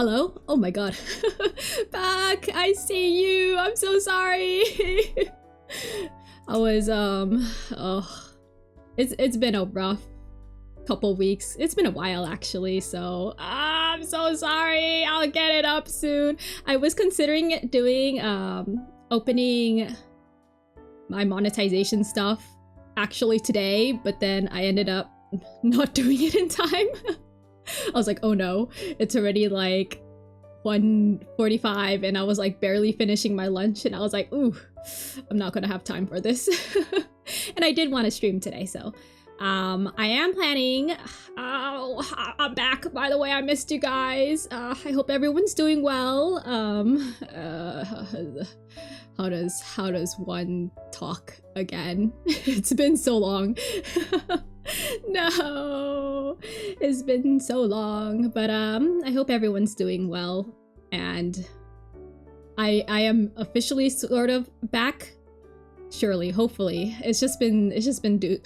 Hello? Oh my god. Back! I see you! I'm so sorry! I was, oh. It's been a rough couple weeks. It's been a while, actually, so I'm so sorry! I'll get it up soon! I was considering doing, opening my monetization stuff actually today, but then I ended up not doing it in time. I was like, oh no, it's already like 1:45 and I was like barely finishing my lunch and I was like, ooh, I'm not gonna have time for this. And I did want to stream today, so I am planning. I'm back, by the way. I missed you guys. I hope everyone's doing well. How does one talk again? It's been so long. No, it's been so long, but I hope everyone's doing well, and I am officially sort of back. Surely, hopefully. It's just been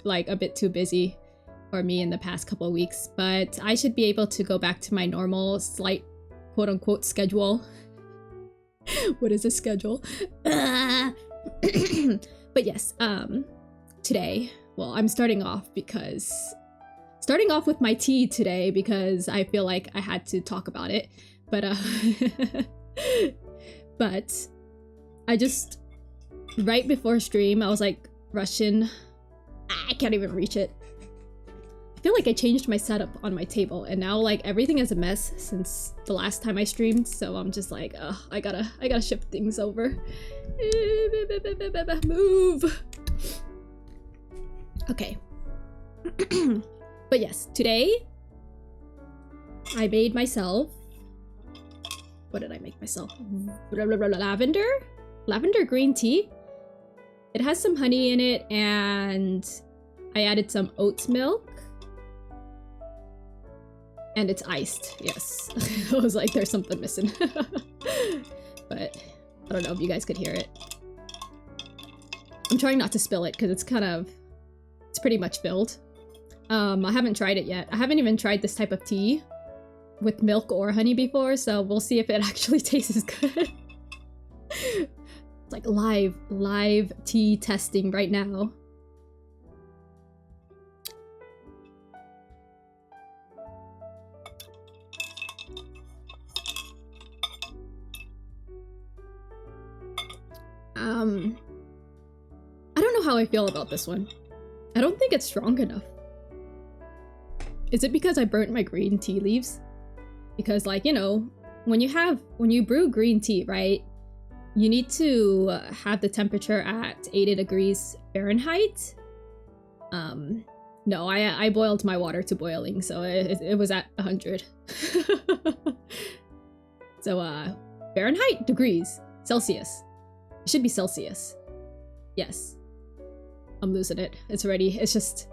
like a bit too busy for me in the past couple of weeks, but I should be able to go back to my normal slight quote-unquote schedule. What is a schedule? But yes, today, well, I'm starting off with my tea today because I feel like I had to talk about it, but but I just, right before stream, I was like rushing. I can't even reach it. I feel like I changed my setup on my table and now like everything is a mess since the last time I streamed, so I'm just like, I gotta ship things over. Move. Okay. But yes, today I made myself, what did I make myself? Lavender green tea. It has some honey in it and I added some oat milk. And it's iced, yes. I was like, there's something missing. But I don't know if you guys could hear it. I'm trying not to spill it because it's pretty much filled. I haven't tried it yet. I haven't even tried this type of tea with milk or honey before, so we'll see if it actually tastes good. It's like live tea testing right now. I don't know how I feel about this one. I don't think it's strong enough. Is it because I burnt my green tea leaves? Because, like, you know, when you brew green tea, right? You need to have the temperature at 80 degrees Fahrenheit. No, I boiled my water to boiling, so it was at 100. So, Fahrenheit? Degrees. Celsius. It should be Celsius. Yes. I'm losing it. It's just...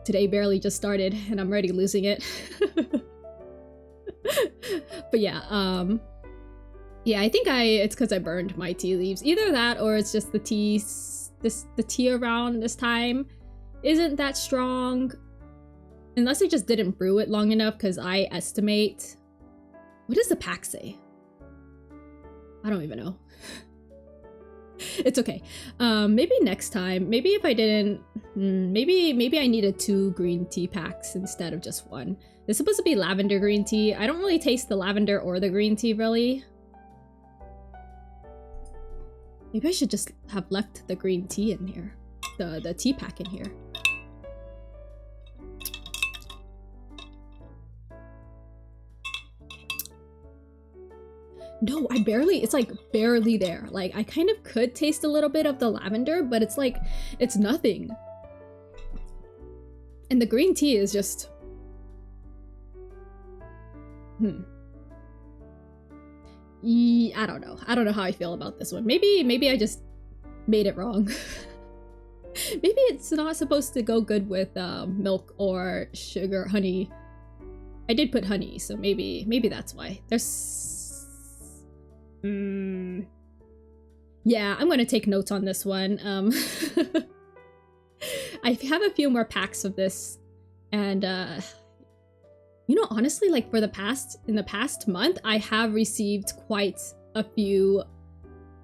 Today barely just started, and I'm already losing it. But yeah, yeah, I think it's because I burned my tea leaves. Either that, or it's just the tea around this time isn't that strong. Unless I just didn't brew it long enough, because I estimate... What does the pack say? I don't even know. It's okay. Maybe next time. Maybe if I didn't... Maybe I needed 2 green tea packs instead of just 1. It's supposed to be lavender green tea. I don't really taste the lavender or the green tea, really. Maybe I should just have left the green tea in here. The tea pack in here. No, it's like barely there. Like, I kind of could taste a little bit of the lavender, but it's like, it's nothing. And the green tea is just... I don't know. I don't know how I feel about this one. Maybe I just made it wrong. Maybe it's not supposed to go good with milk or sugar, honey. I did put honey, so maybe that's why. There's... Yeah, I'm gonna take notes on this one. I have a few more packs of this, and You know, honestly, like in the past month, I have received quite a few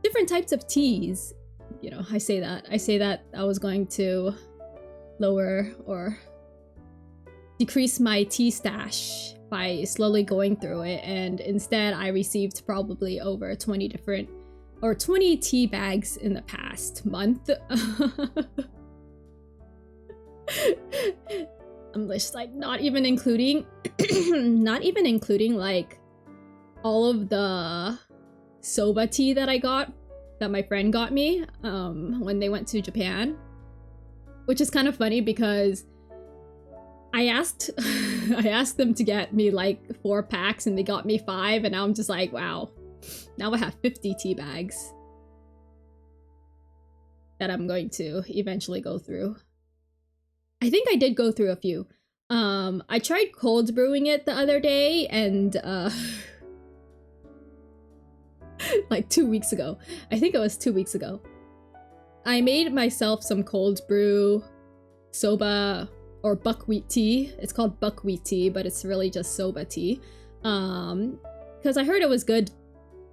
different types of teas. You know, I say that I was going to lower or decrease my tea stash by slowly going through it, and instead I received probably over 20 tea bags in the past month. I'm just like not even including like all of the soba tea that my friend got me when they went to Japan, which is kind of funny because I asked them to get me like 4 packs and they got me 5, and now I'm just like, wow, now I have 50 tea bags that I'm going to eventually go through. I think I did go through a few. I tried cold brewing it the other day, and like 2 weeks ago. I think it was 2 weeks ago. I made myself some cold brew soba or buckwheat tea. It's called buckwheat tea, but it's really just soba tea. Because I heard it was good,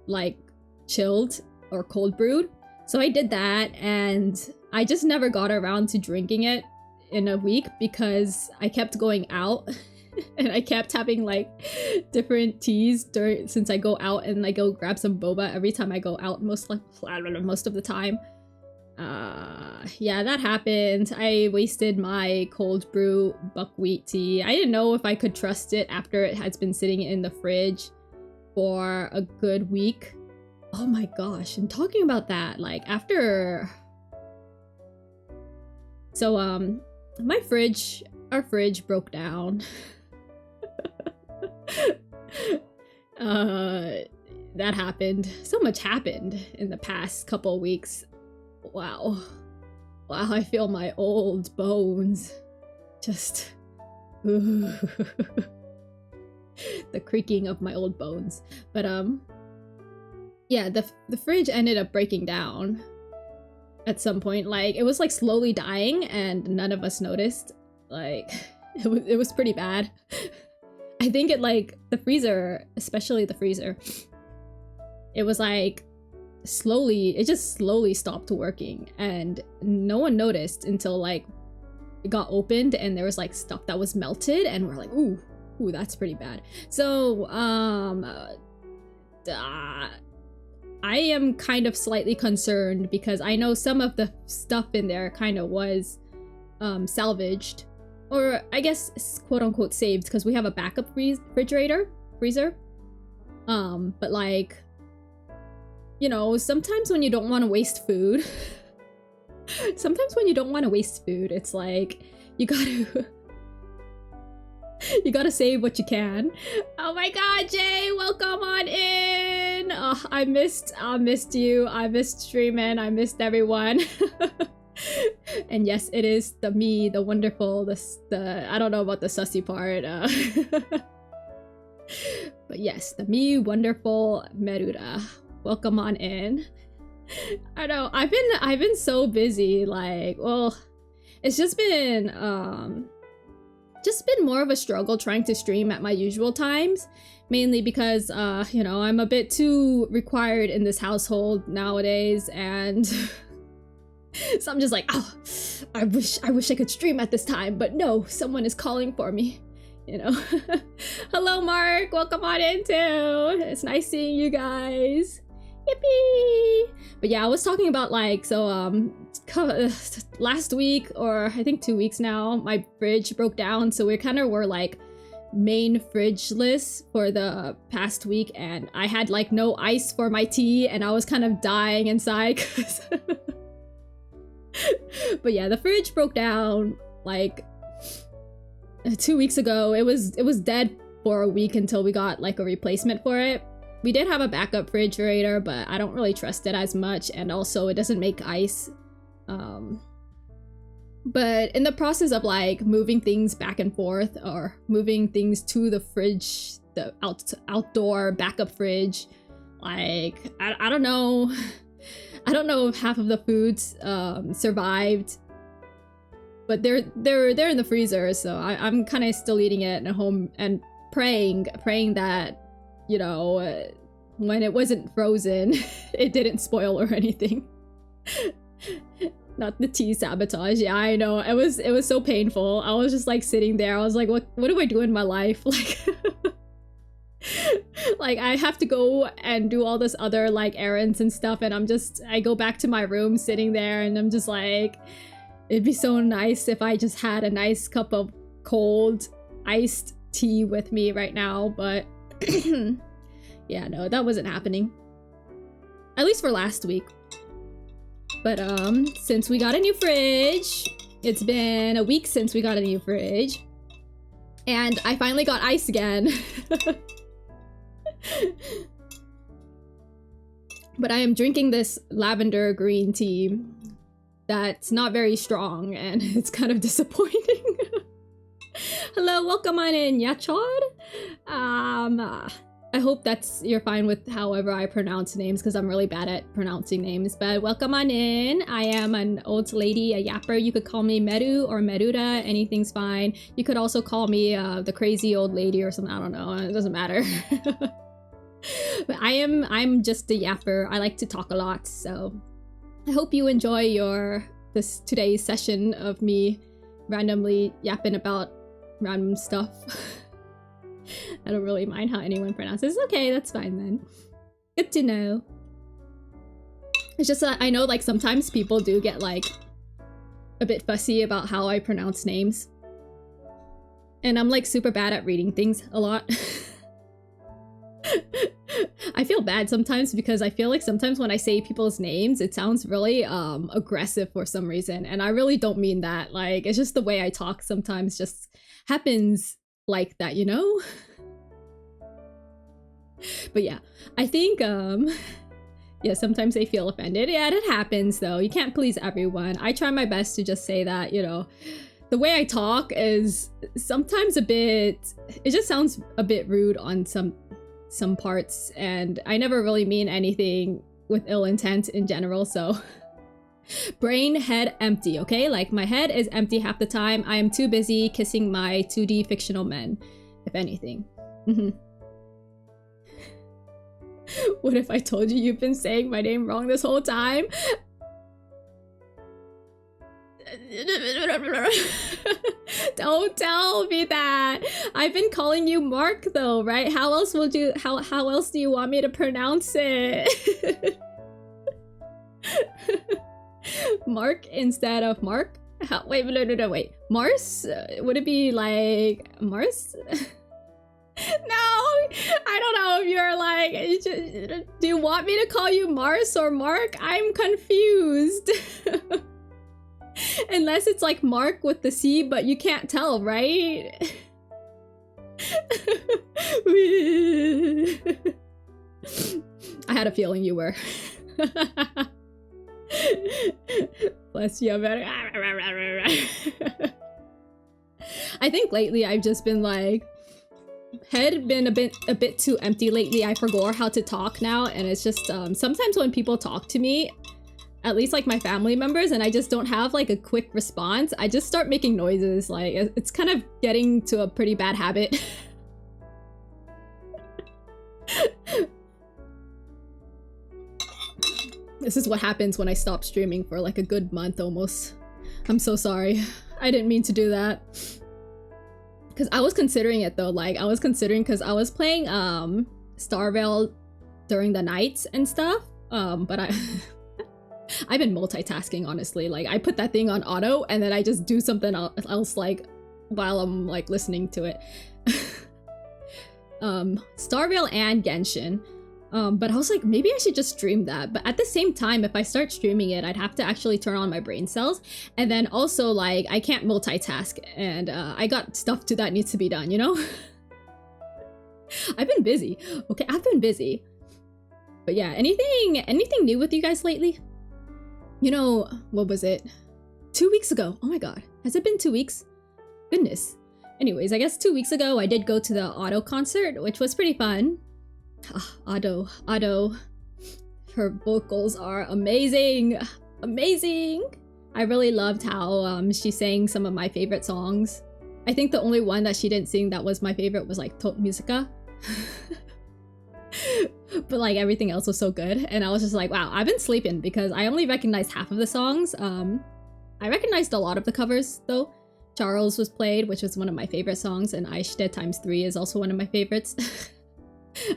like chilled or cold brewed. So I did that, and I just never got around to drinking it in a week because I kept going out and I kept having like different teas since I go out and I go grab some boba every time I go out, most of the time. Yeah, that happened. I wasted my cold brew buckwheat tea. I didn't know if I could trust it after it has been sitting in the fridge for a good week. Oh my gosh, and talking about that, like after... So, our fridge broke down. That happened. So much happened in the past couple weeks. Wow, I feel my old bones. Just... the creaking of my old bones. But, yeah, the fridge ended up breaking down at some point. Like, it was like slowly dying and none of us noticed. Like, it was pretty bad. I think it, like, the freezer, especially the freezer, it was like it just slowly stopped working, and no one noticed until like it got opened and there was like stuff that was melted, and we're like, ooh, that's pretty bad. So I am kind of slightly concerned because I know some of the stuff in there kind of was salvaged, or I guess quote unquote saved, because we have a backup freezer. But like, you know, sometimes when you don't want to waste food, it's like you gotta save what you can. Oh my god, Jay, welcome on in. Oh, I missed you. I missed streaming. I missed everyone. And yes, it is the wonderful, the I don't know about the sussy part. But yes, the wonderful Merura. Welcome on in. I know I've been so busy. Like, well, it's just been more of a struggle trying to stream at my usual times, mainly because you know, I'm a bit too required in this household nowadays, and so I'm just like, oh, I wish I could stream at this time, but no, someone is calling for me, you know. Hello Mark, welcome on in too. It's nice seeing you guys. Yippee! But yeah, I was talking about, like, so last week, or I think 2 weeks now, my fridge broke down, so we kind of were like main fridgeless for the past week, and I had like no ice for my tea, and I was kind of dying inside 'cause but yeah, the fridge broke down like 2 weeks ago. It was dead for a week until we got like a replacement for it. We did have a backup refrigerator, but I don't really trust it as much, and also it doesn't make ice. But in the process of like moving things back and forth, or moving things to the fridge, the outdoor backup fridge, like I don't know. I don't know if half of the foods survived, but they're in the freezer, so I'm kind of still eating it at home, and praying that, you know, when it wasn't frozen, it didn't spoil or anything. Not the tea sabotage. Yeah, I know. It was so painful. I was just like sitting there. I was like, what do I do in my life? Like, like I have to go and do all this other like errands and stuff, and I go back to my room sitting there, and I'm just like, it'd be so nice if I just had a nice cup of cold iced tea with me right now, but yeah, no, that wasn't happening. At least for last week. But since we got a new fridge, it's been a week since we got a new fridge, and I finally got ice again. But I am drinking this lavender green tea that's not very strong, and it's kind of disappointing. Hello, welcome on in, Yachod. I hope you're fine with however I pronounce names, because I'm really bad at pronouncing names, but welcome on in. I am an old lady, a yapper. You could call me Meru or Merura, anything's fine. You could also call me the crazy old lady or something, I don't know, it doesn't matter. But I'm just a yapper. I like to talk a lot, so I hope you enjoy today's session of me randomly yapping about random stuff. I don't really mind how anyone pronounces. Okay, that's fine then. Good to know. It's just that I know like sometimes people do get like a bit fussy about how I pronounce names. And I'm like super bad at reading things a lot. I feel bad sometimes because I feel like sometimes when I say people's names, it sounds really aggressive for some reason. And I really don't mean that. Like, it's just the way I talk sometimes just happens like that, you know? But yeah, I think yeah, sometimes they feel offended. Yeah, it happens though. You can't please everyone. I try my best to just say that, you know, the way I talk is sometimes it just sounds a bit rude on some parts, and I never really mean anything with ill intent in general, so brain, head empty, okay? Like, my head is empty half the time. I am too busy kissing my 2D fictional men, if anything. What if I told you you've been saying my name wrong this whole time? Don't tell me that. I've been calling you Mark though, right? How else do you want me to pronounce it? Mark instead of Mark? Wait, wait. Mars? Would it be like Mars? No, I don't know if you're like, do you want me to call you Mars or Mark? I'm confused. Unless it's like Mark with the C, but you can't tell, right? I had a feeling you were. Bless you. I think lately I've just been like, head been a bit too empty lately. I forgot how to talk now, and it's just sometimes when people talk to me, at least like my family members, and I just don't have like a quick response, I just start making noises. Like, it's kind of getting to a pretty bad habit. This is what happens when I stop streaming for like a good month almost. I'm so sorry. I didn't mean to do that. Because I was considering it though, like I was considering, because I was playing Starvale during the nights and stuff, but I've been multitasking, honestly. Like, I put that thing on auto and then I just do something else like while I'm like listening to it. Starvale and Genshin. But I was like, maybe I should just stream that. But at the same time, if I start streaming it, I'd have to actually turn on my brain cells. And then also, like, I can't multitask. And I got stuff that needs to be done, you know? I've been busy. Okay, I've been busy. But yeah, anything new with you guys lately? You know, what was it? 2 weeks ago. Oh my god. Has it been 2 weeks? Goodness. Anyways, I guess 2 weeks ago, I did go to the Auto concert, which was pretty fun. Auto. Her vocals are amazing. Amazing. I really loved how she sang some of my favorite songs. I think the only one that she didn't sing that was my favorite was like Tot Musica. But like everything else was so good, and I was just like, wow, I've been sleeping because I only recognized half of the songs. I recognized a lot of the covers though. Charles was played, which was one of my favorite songs, and Aishte ×3 is also one of my favorites.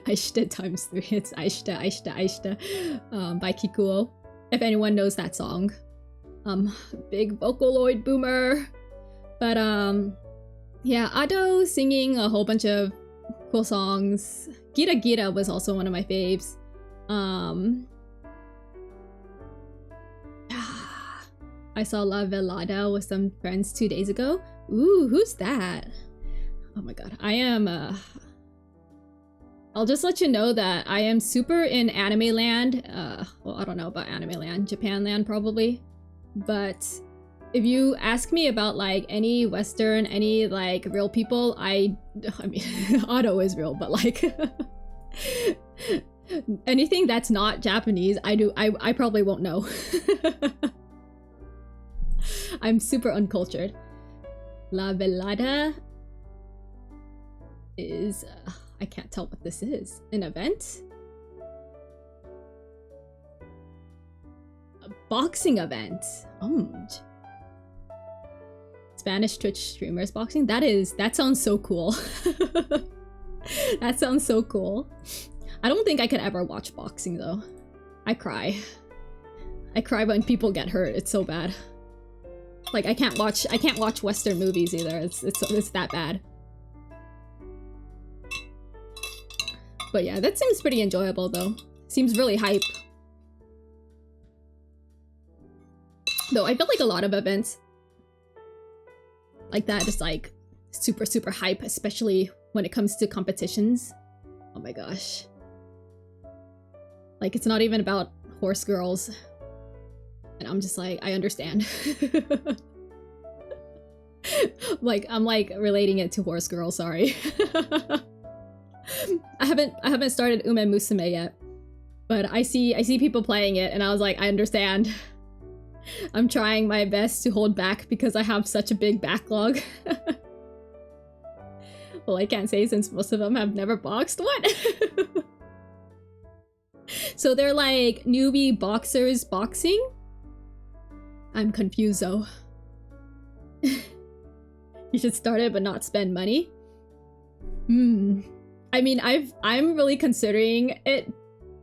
Aishte ×3, it's Aishte, Aishte, Aishte, by Kikuo. If anyone knows that song. Big Vocaloid boomer. But yeah, Ado singing a whole bunch of cool songs. Gira Gira was also one of my faves. I saw La Velada with some friends 2 days ago. Ooh, who's that? Oh my god, I am I'll just let you know that I am super in anime land. Well, I don't know about anime land, Japan land probably. But if you ask me about like any Western, any like real people, I mean, Otto is real, but like anything that's not Japanese, I probably won't know. I'm super uncultured. La Velada is I can't tell what this is. An event? A boxing event. Spanish Twitch streamers boxing? That sounds so cool. That sounds so cool. I don't think I could ever watch boxing though. I cry. I cry when people get hurt. It's so bad. Like I can't watch Western movies either. It's that bad. But yeah, that seems pretty enjoyable though. Seems really hype. Though I feel like a lot of events like that is like super, super hype, especially when it comes to competitions. Oh my gosh. Like it's not even about horse girls. And I'm just like, I understand. Like I'm like relating it to horse girl, sorry. I haven't started Ume Musume yet. But I see people playing it and I was like, I understand. I'm trying my best to hold back because I have such a big backlog. Well, I can't say since most of them have never boxed. What? So they're like newbie boxers boxing? I'm confused though. You should start it but not spend money? I mean, I'm really considering it,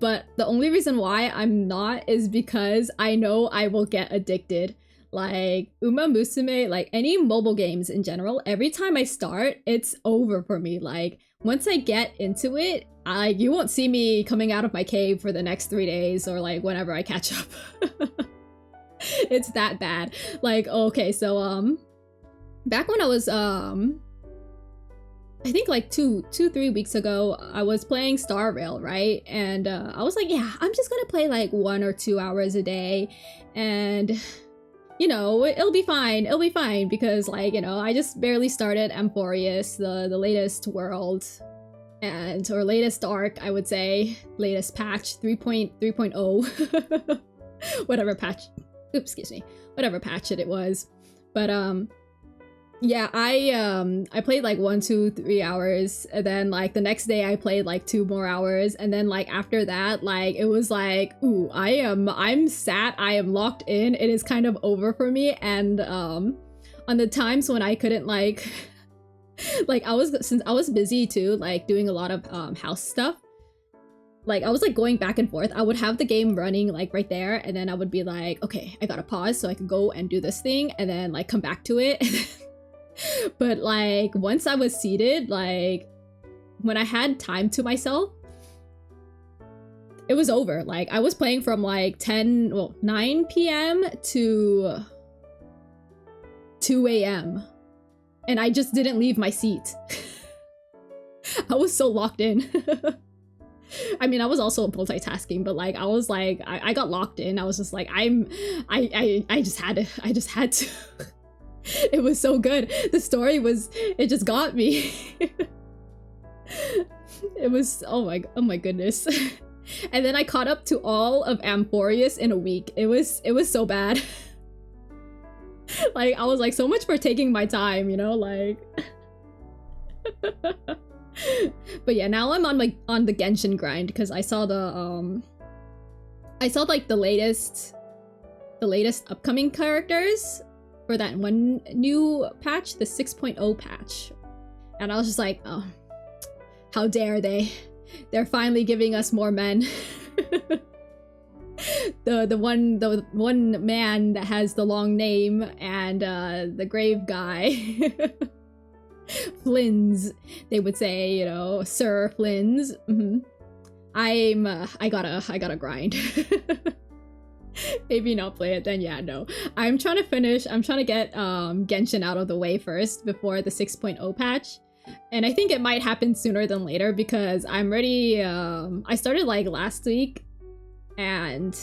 but the only reason why I'm not is because I know I will get addicted. Like, Uma Musume, like any mobile games in general, every time I start, it's over for me. Like, once I get into it, you won't see me coming out of my cave for the next 3 days or like whenever I catch up. It's that bad. Like, okay, so, back when I was, I think like 3 weeks ago, I was playing Star Rail, right? And I was like, yeah, I'm just gonna play like 1 or 2 hours a day. And, you know, it'll be fine. It'll be fine because like, you know, I just barely started Amphorius, the latest world. Or latest arc, I would say. Latest patch, 3.0. Whatever patch. Oops, excuse me. Whatever patch it was. But, yeah, I played like 1, 2, 3 hours, and then like the next day I played like 2 more hours, and then like after that, like it was like, ooh, I'm sat, I am locked in, it is kind of over for me. And on the times when I couldn't like like since I was busy too, like doing a lot of house stuff, like I was like going back and forth. I would have the game running like right there, and then I would be like, okay, I gotta pause so I can go and do this thing, and then like come back to it. But like once I was seated, like when I had time to myself, it was over. Like I was playing from like 9 p.m. to 2 a.m. and I just didn't leave my seat. I was so locked in. I mean, I was also multitasking, but like I was like I got locked in. I was just like I just had to. It was so good. The story it just got me. It was, oh my goodness. And then I caught up to all of Amphorius in a week. It was so bad. Like, I was like, so much for taking my time, you know, like. But yeah, now I'm on the Genshin grind because I saw like the latest upcoming characters for that one new patch, the 6.0 patch. And I was just like, oh, how dare they? They're finally giving us more men. the one man that has the long name and the grave guy. Flins, they would say, you know, Sir Flins. I gotta grind. Maybe not play it then. Yeah, no, I'm trying to get Genshin out of the way first before the 6.0 patch. And I think it might happen sooner than later because I'm ready. I started like last week, and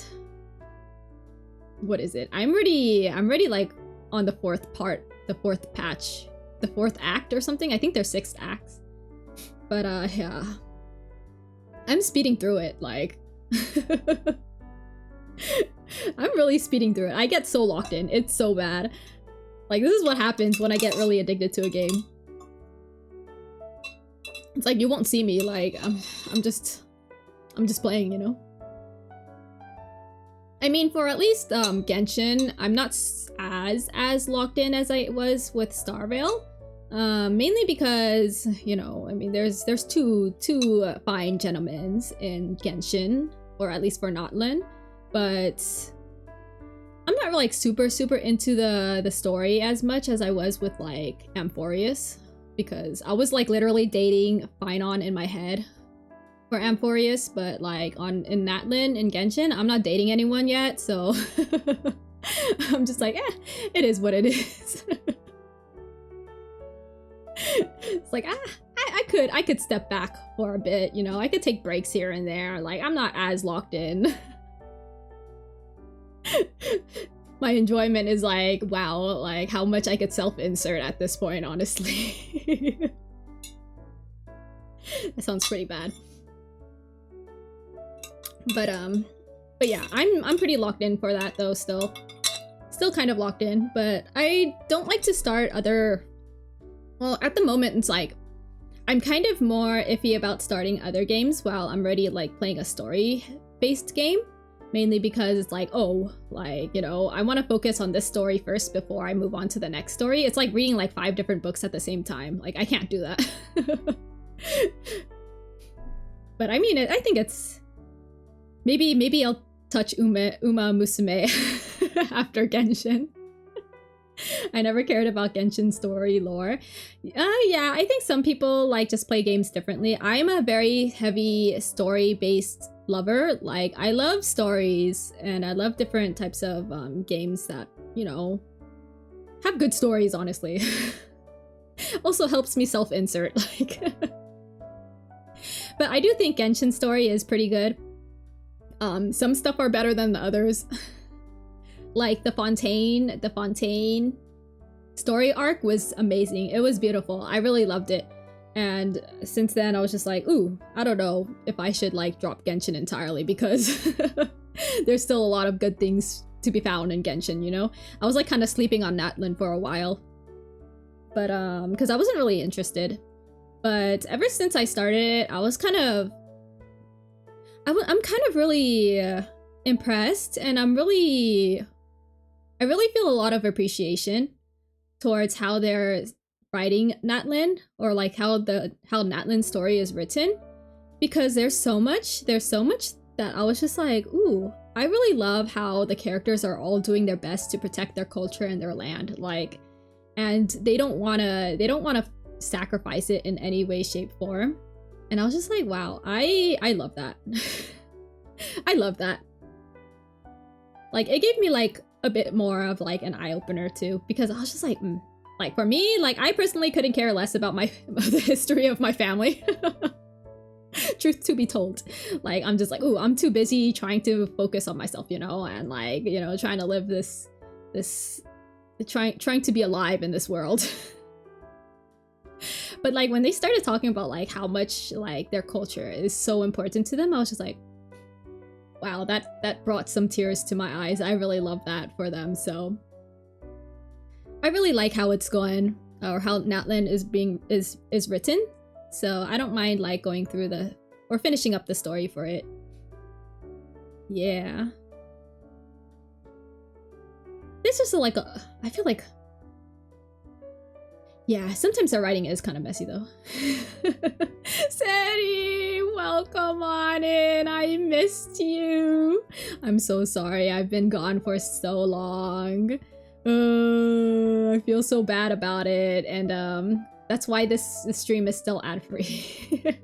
what is it? I'm ready like on the fourth patch, the fourth act or something. I think there's 6 acts, but yeah, I'm speeding through it. Like, I'm really speeding through it. I get so locked in. It's so bad. Like, this is what happens when I get really addicted to a game. It's like you won't see me, like I'm just playing, you know? I mean, for at least Genshin, I'm not as locked in as I was with Starvale. Mainly because, you know, I mean, there's two fine gentlemen in Genshin, or at least for Notlin, but I'm not like super into the story as much as I was with like Amphorius. Because I was like literally dating Finon in my head for Amphorius, but like in Natlin and Genshin, I'm not dating anyone yet, so I'm just like, it is what it is. It's like, I could step back for a bit, you know, I could take breaks here and there. Like, I'm not as locked in. My enjoyment is like, wow, like how much I could self-insert at this point, honestly. That sounds pretty bad. But yeah, I'm pretty locked in for that though, still kind of locked in, but I don't like to start other, well, at the moment it's like I'm kind of more iffy about starting other games while I'm already like playing a story-based game. Mainly because it's like, oh, like, you know, I want to focus on this story first before I move on to the next story. It's like reading like 5 different books at the same time. Like, I can't do that. But I mean, I think it's... Maybe I'll touch Uma Musume after Genshin. I never cared about Genshin story lore. Yeah, I think some people like just play games differently. I'm a very heavy story-based lover. Like, I love stories and I love different types of games that, you know, have good stories, honestly. Also helps me self-insert, like. But I do think Genshin story is pretty good. Some stuff are better than the others. Like the Fontaine story arc was amazing. It was beautiful. I really loved it. And since then, I was just like, ooh, I don't know if I should like drop Genshin entirely because there's still a lot of good things to be found in Genshin, you know? I was like kind of sleeping on Natlin for a while. But because I wasn't really interested. But ever since I started it, I was kind of... I'm kind of really impressed, and I really feel a lot of appreciation towards how they're writing Natlin, or like how Natlin's story is written, because there's so much that I was just like, ooh, I really love how the characters are all doing their best to protect their culture and their land, like, and they don't wanna sacrifice it in any way, shape, form. And I was just like, wow, I love that. I love that. Like, it gave me like a bit more of like an eye-opener too, because I was just like, like for me, like I personally couldn't care less about the history of my family. Truth to be told, like I'm just like, ooh, I'm too busy trying to focus on myself, you know, and like, you know, trying to live trying to be alive in this world. But like when they started talking about like how much like their culture is so important to them, I was just like, wow, that brought some tears to my eyes. I really love that for them. So I really like how it's going, or how Natlan is written. So I don't mind like going through or finishing up the story for it. Yeah. This is like I feel like, yeah, sometimes the writing is kind of messy though. Seri, welcome on in. I missed you. I'm so sorry. I've been gone for so long. I feel so bad about it, and that's why this stream is still ad-free.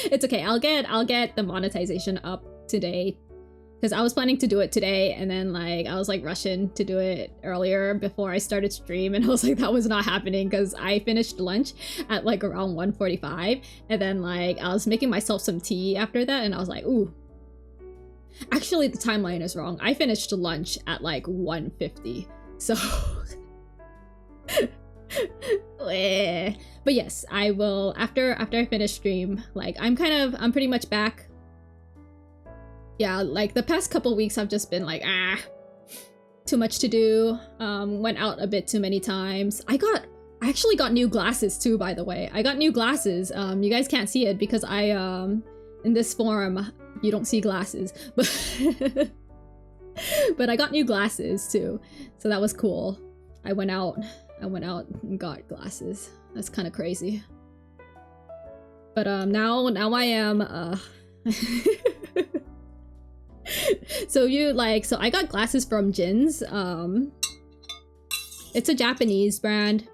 It's okay. I'll get the monetization up today, because I was planning to do it today, and then like I was like rushing to do it earlier before I started stream, and I was like, that was not happening because I finished lunch at like around 1:45, and then like I was making myself some tea after that, and I was like, ooh. Actually, the timeline is wrong. I finished lunch at like 1:50, so. But yes, I will after I finish stream. Like I'm pretty much back. Yeah, like the past couple weeks I've just been like, too much to do. Went out a bit too many times. I actually got new glasses too, by the way. I got new glasses. You guys can't see it because I in this forum you don't see glasses, but but I got new glasses too, so that was cool. I went out and got glasses. That's kind of crazy. But now I am so I got glasses from Jin's. It's a Japanese brand.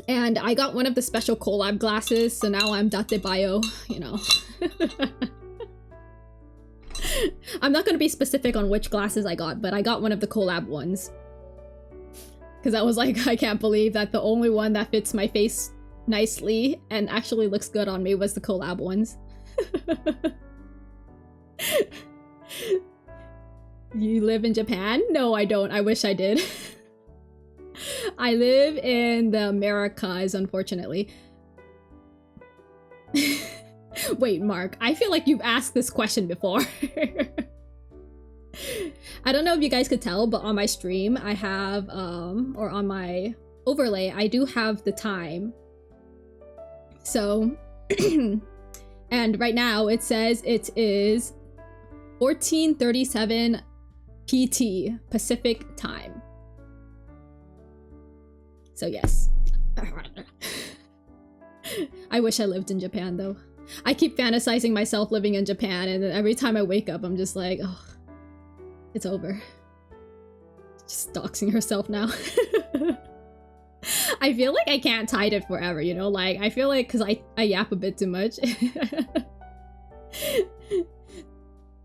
And I got one of the special collab glasses, so now I'm Date Bio, you know. I'm not gonna be specific on which glasses I got, but I got one of the collab ones. Because I was like, I can't believe that the only one that fits my face nicely and actually looks good on me was the collab ones. You live in Japan? No, I don't. I wish I did. I live in the Americas, unfortunately. Wait, Mark, I feel like you've asked this question before. I don't know if you guys could tell, but on my stream, I have, or on my overlay, I do have the time. So, and right now it says it is 14:37 PT, Pacific time. So yes. I wish I lived in Japan though. I keep fantasizing myself living in Japan, and then every time I wake up I'm just like, oh, it's over. Just doxing herself now. I feel like I can't hide it forever, you know? Like, I feel like, because I yap a bit too much.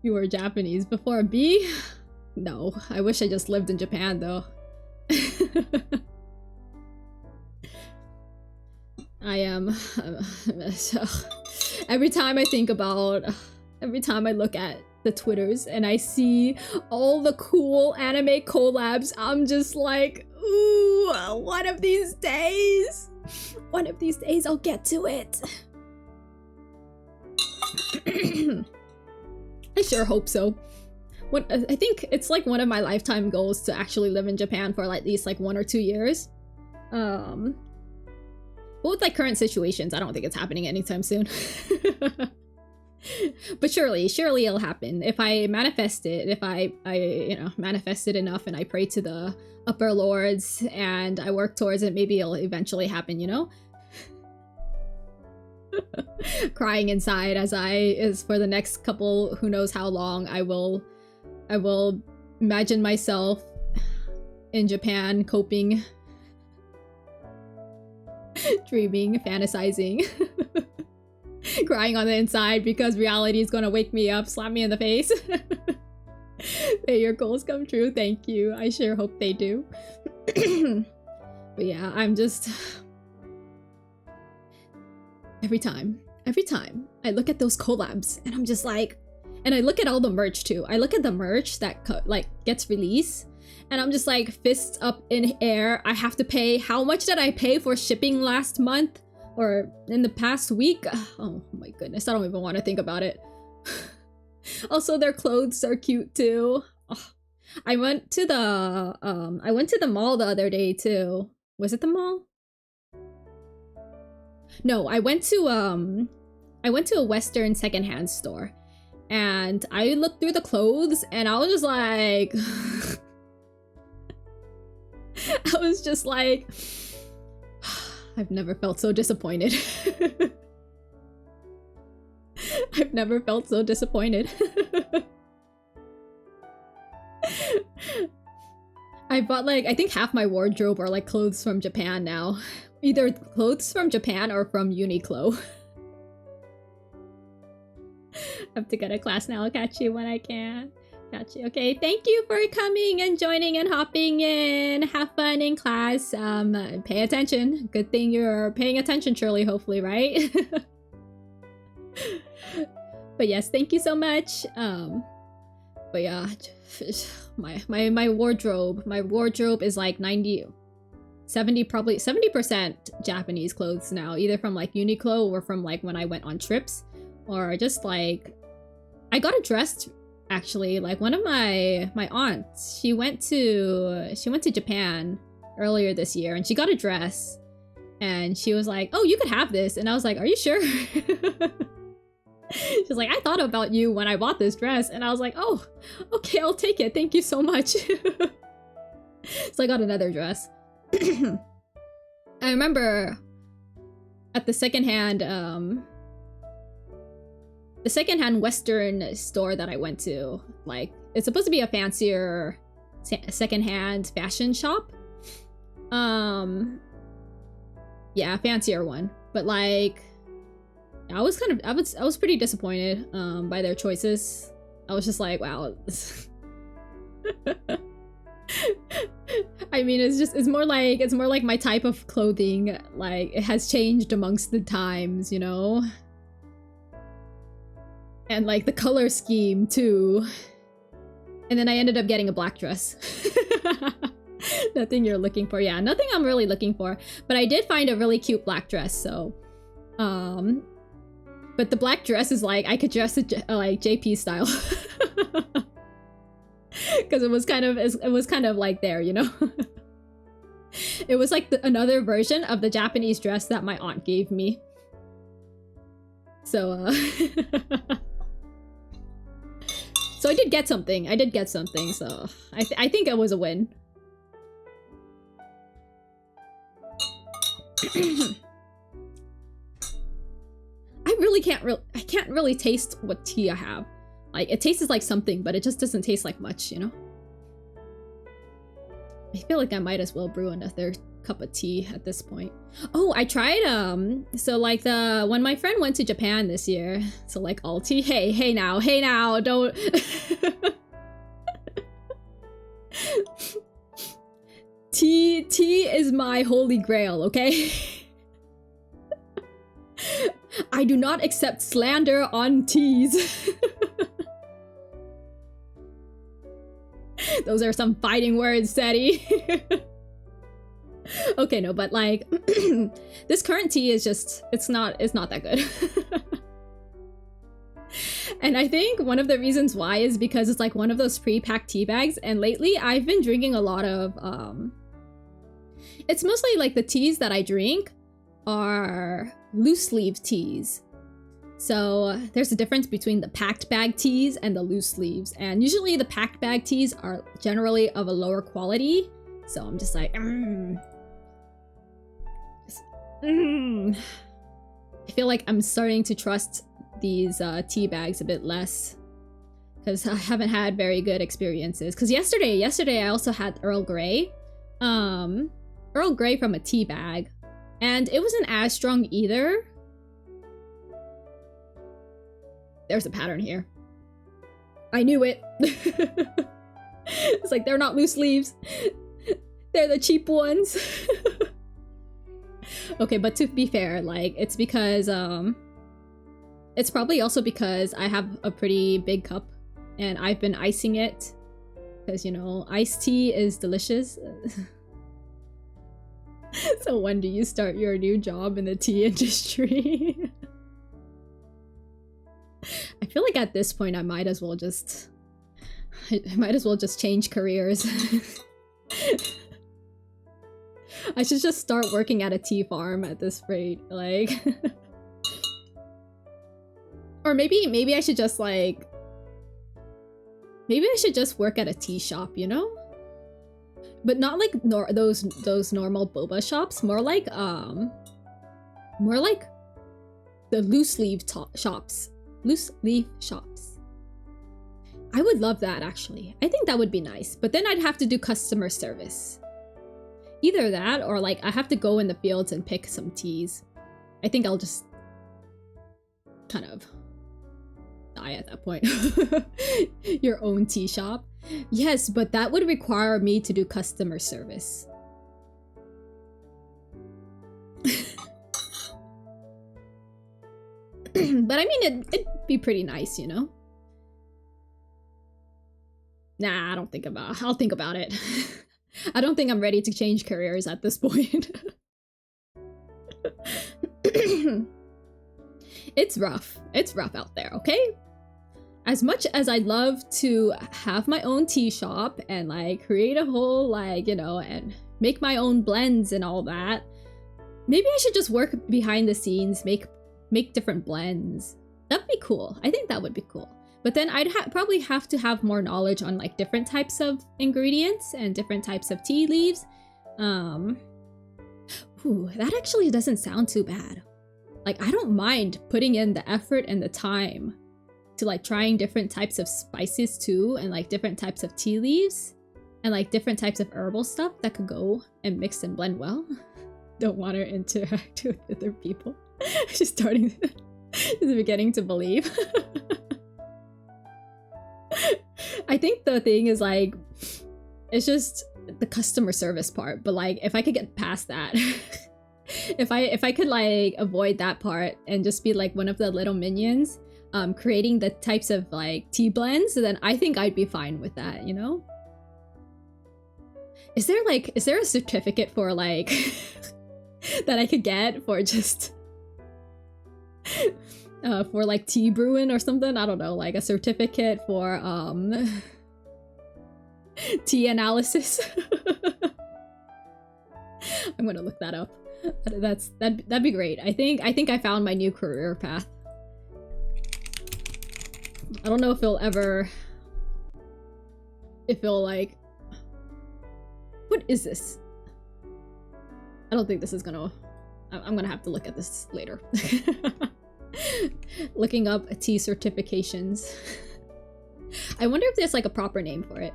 You were Japanese before B? No, I wish I just lived in Japan though. I am so every time I look at the Twitters and I see all the cool anime collabs, I'm just like, ooh, one of these days I'll get to it. I sure hope so. I think it's like one of my lifetime goals to actually live in Japan for at least like 1 or 2 years. But with like current situations, I don't think it's happening anytime soon. But surely it'll happen. If I manifest it, if I manifest it enough and I pray to the upper lords and I work towards it, maybe it'll eventually happen, you know? Crying inside as for the next couple, who knows how long, I will imagine myself in Japan coping, dreaming, fantasizing, crying on the inside because reality is gonna wake me up, slap me in the face. May your goals come true. Thank you. I sure hope they do. But yeah, I'm just... Every time I look at those collabs and I'm just like... And I look at all the merch too. I look at the merch that gets released and I'm just like fists up in air. I have to pay. How much did I pay for shipping last month or in the past week? Oh my goodness, I don't even want to think about it. Also, their clothes are cute too. Oh, I went to the mall the other day too. Was it the mall? No, I went to a Western secondhand store, and I looked through the clothes and I was just like I was just like I've never felt so disappointed. I've never felt so disappointed. I bought like, I think half my wardrobe are like clothes from Japan now. Either clothes from Japan or from Uniqlo. I have to go to class now. I'll catch you when I can. Catch you. Okay, thank you for coming and joining and hopping in. Have fun in class. Pay attention. Good thing you're paying attention, Shirley, hopefully, right? But yes, thank you so much. But yeah, my wardrobe is like 70% Japanese clothes now, either from like Uniqlo or from like when I went on trips, or just like I got a dress actually. Like one of my aunts, she went to Japan earlier this year and she got a dress and she was like, "Oh, you could have this," and I was like, "Are you sure?" She's like, "I thought about you when I bought this dress," and I was like, "Oh, okay, I'll take it. Thank you so much." So I got another dress. I remember at the secondhand Western store that I went to, like it's supposed to be a fancier secondhand fashion shop. Yeah, fancier one, but like I was pretty disappointed by their choices. I was just like, wow. I mean, it's more like my type of clothing. Like it has changed amongst the times, you know? And like the color scheme too. And then I ended up getting a black dress. Nothing you're looking for. Yeah, nothing I'm really looking for. But I did find a really cute black dress, so but the black dress is like I could dress it like JP style. Because it was kind of like there, you know. It was like another version of the Japanese dress that my aunt gave me. So so I did get something. So I think it was a win. I can't really taste what tea I have. Like it tastes like something, but it just doesn't taste like much, you know? I feel like I might as well brew another cup of tea at this point. Oh, I tried so like when my friend went to Japan this year, so like all tea, hey now, don't tea is my holy grail, okay? I do not accept slander on teas. Those are some fighting words, Sadie. Okay, no, but like this current tea is just it's not that good. And I think one of the reasons why is because it's like one of those pre-packed tea bags, and lately I've been drinking a lot of it's mostly like the teas that I drink are loose leaf teas. So there's a difference between the packed bag teas and the loose leaves, and usually the packed bag teas are generally of a lower quality. So I'm just like, I feel like I'm starting to trust these tea bags a bit less because I haven't had very good experiences. Because yesterday I also had Earl Grey from a tea bag, and it wasn't as strong either. There's a pattern here. I knew it. It's like they're not loose leaves. They're the cheap ones. Okay, but to be fair, like it's because it's probably also because I have a pretty big cup and I've been icing it because, you know, iced tea is delicious. So when do you start your new job in the tea industry? I feel like at this point I might as well just I might as well just change careers. I should just start working at a tea farm at this rate, like... Or maybe I should just, like... Maybe I should just work at a tea shop, you know? But not like those normal boba shops, more like the loose leaf shops. Loose leaf shops. I would love that, actually. I think that would be nice, but then I'd have to do customer service. Either that, or like I have to go in the fields and pick some teas. I think I'll just kind of die at that point. Your own tea shop. Yes, but that would require me to do customer service. But I mean, it'd be pretty nice, you know? Nah, I'll think about it. I don't think I'm ready to change careers at this point. It's rough. It's rough out there, okay? As much as I'd love to have my own tea shop and like create a whole like, you know, and make my own blends and all that, maybe I should just work behind the scenes, make different blends. That'd be cool. I think that would be cool. But then I'd probably have to have more knowledge on like different types of ingredients and different types of tea leaves. That actually doesn't sound too bad. Like, I don't mind putting in the effort and the time to like trying different types of spices too, and like different types of tea leaves and like different types of herbal stuff that could go and mix and blend well. Don't want to interact with other people. Just beginning to believe. I think the thing is like, it's just the customer service part, but like if I could get past that, if I could like avoid that part and just be like one of the little minions creating the types of like tea blends, then I think I'd be fine with that, you know? Is there a certificate for like that I could get for just for like tea brewing or something? I don't know, like a certificate for tea analysis. I'm gonna look that up. That'd be great. I think I found my new career path. I don't know if it'll like, what is this? I don't think this is gonna, I'm gonna have to look at this later. Looking up tea certifications. I wonder if there's like a proper name for it.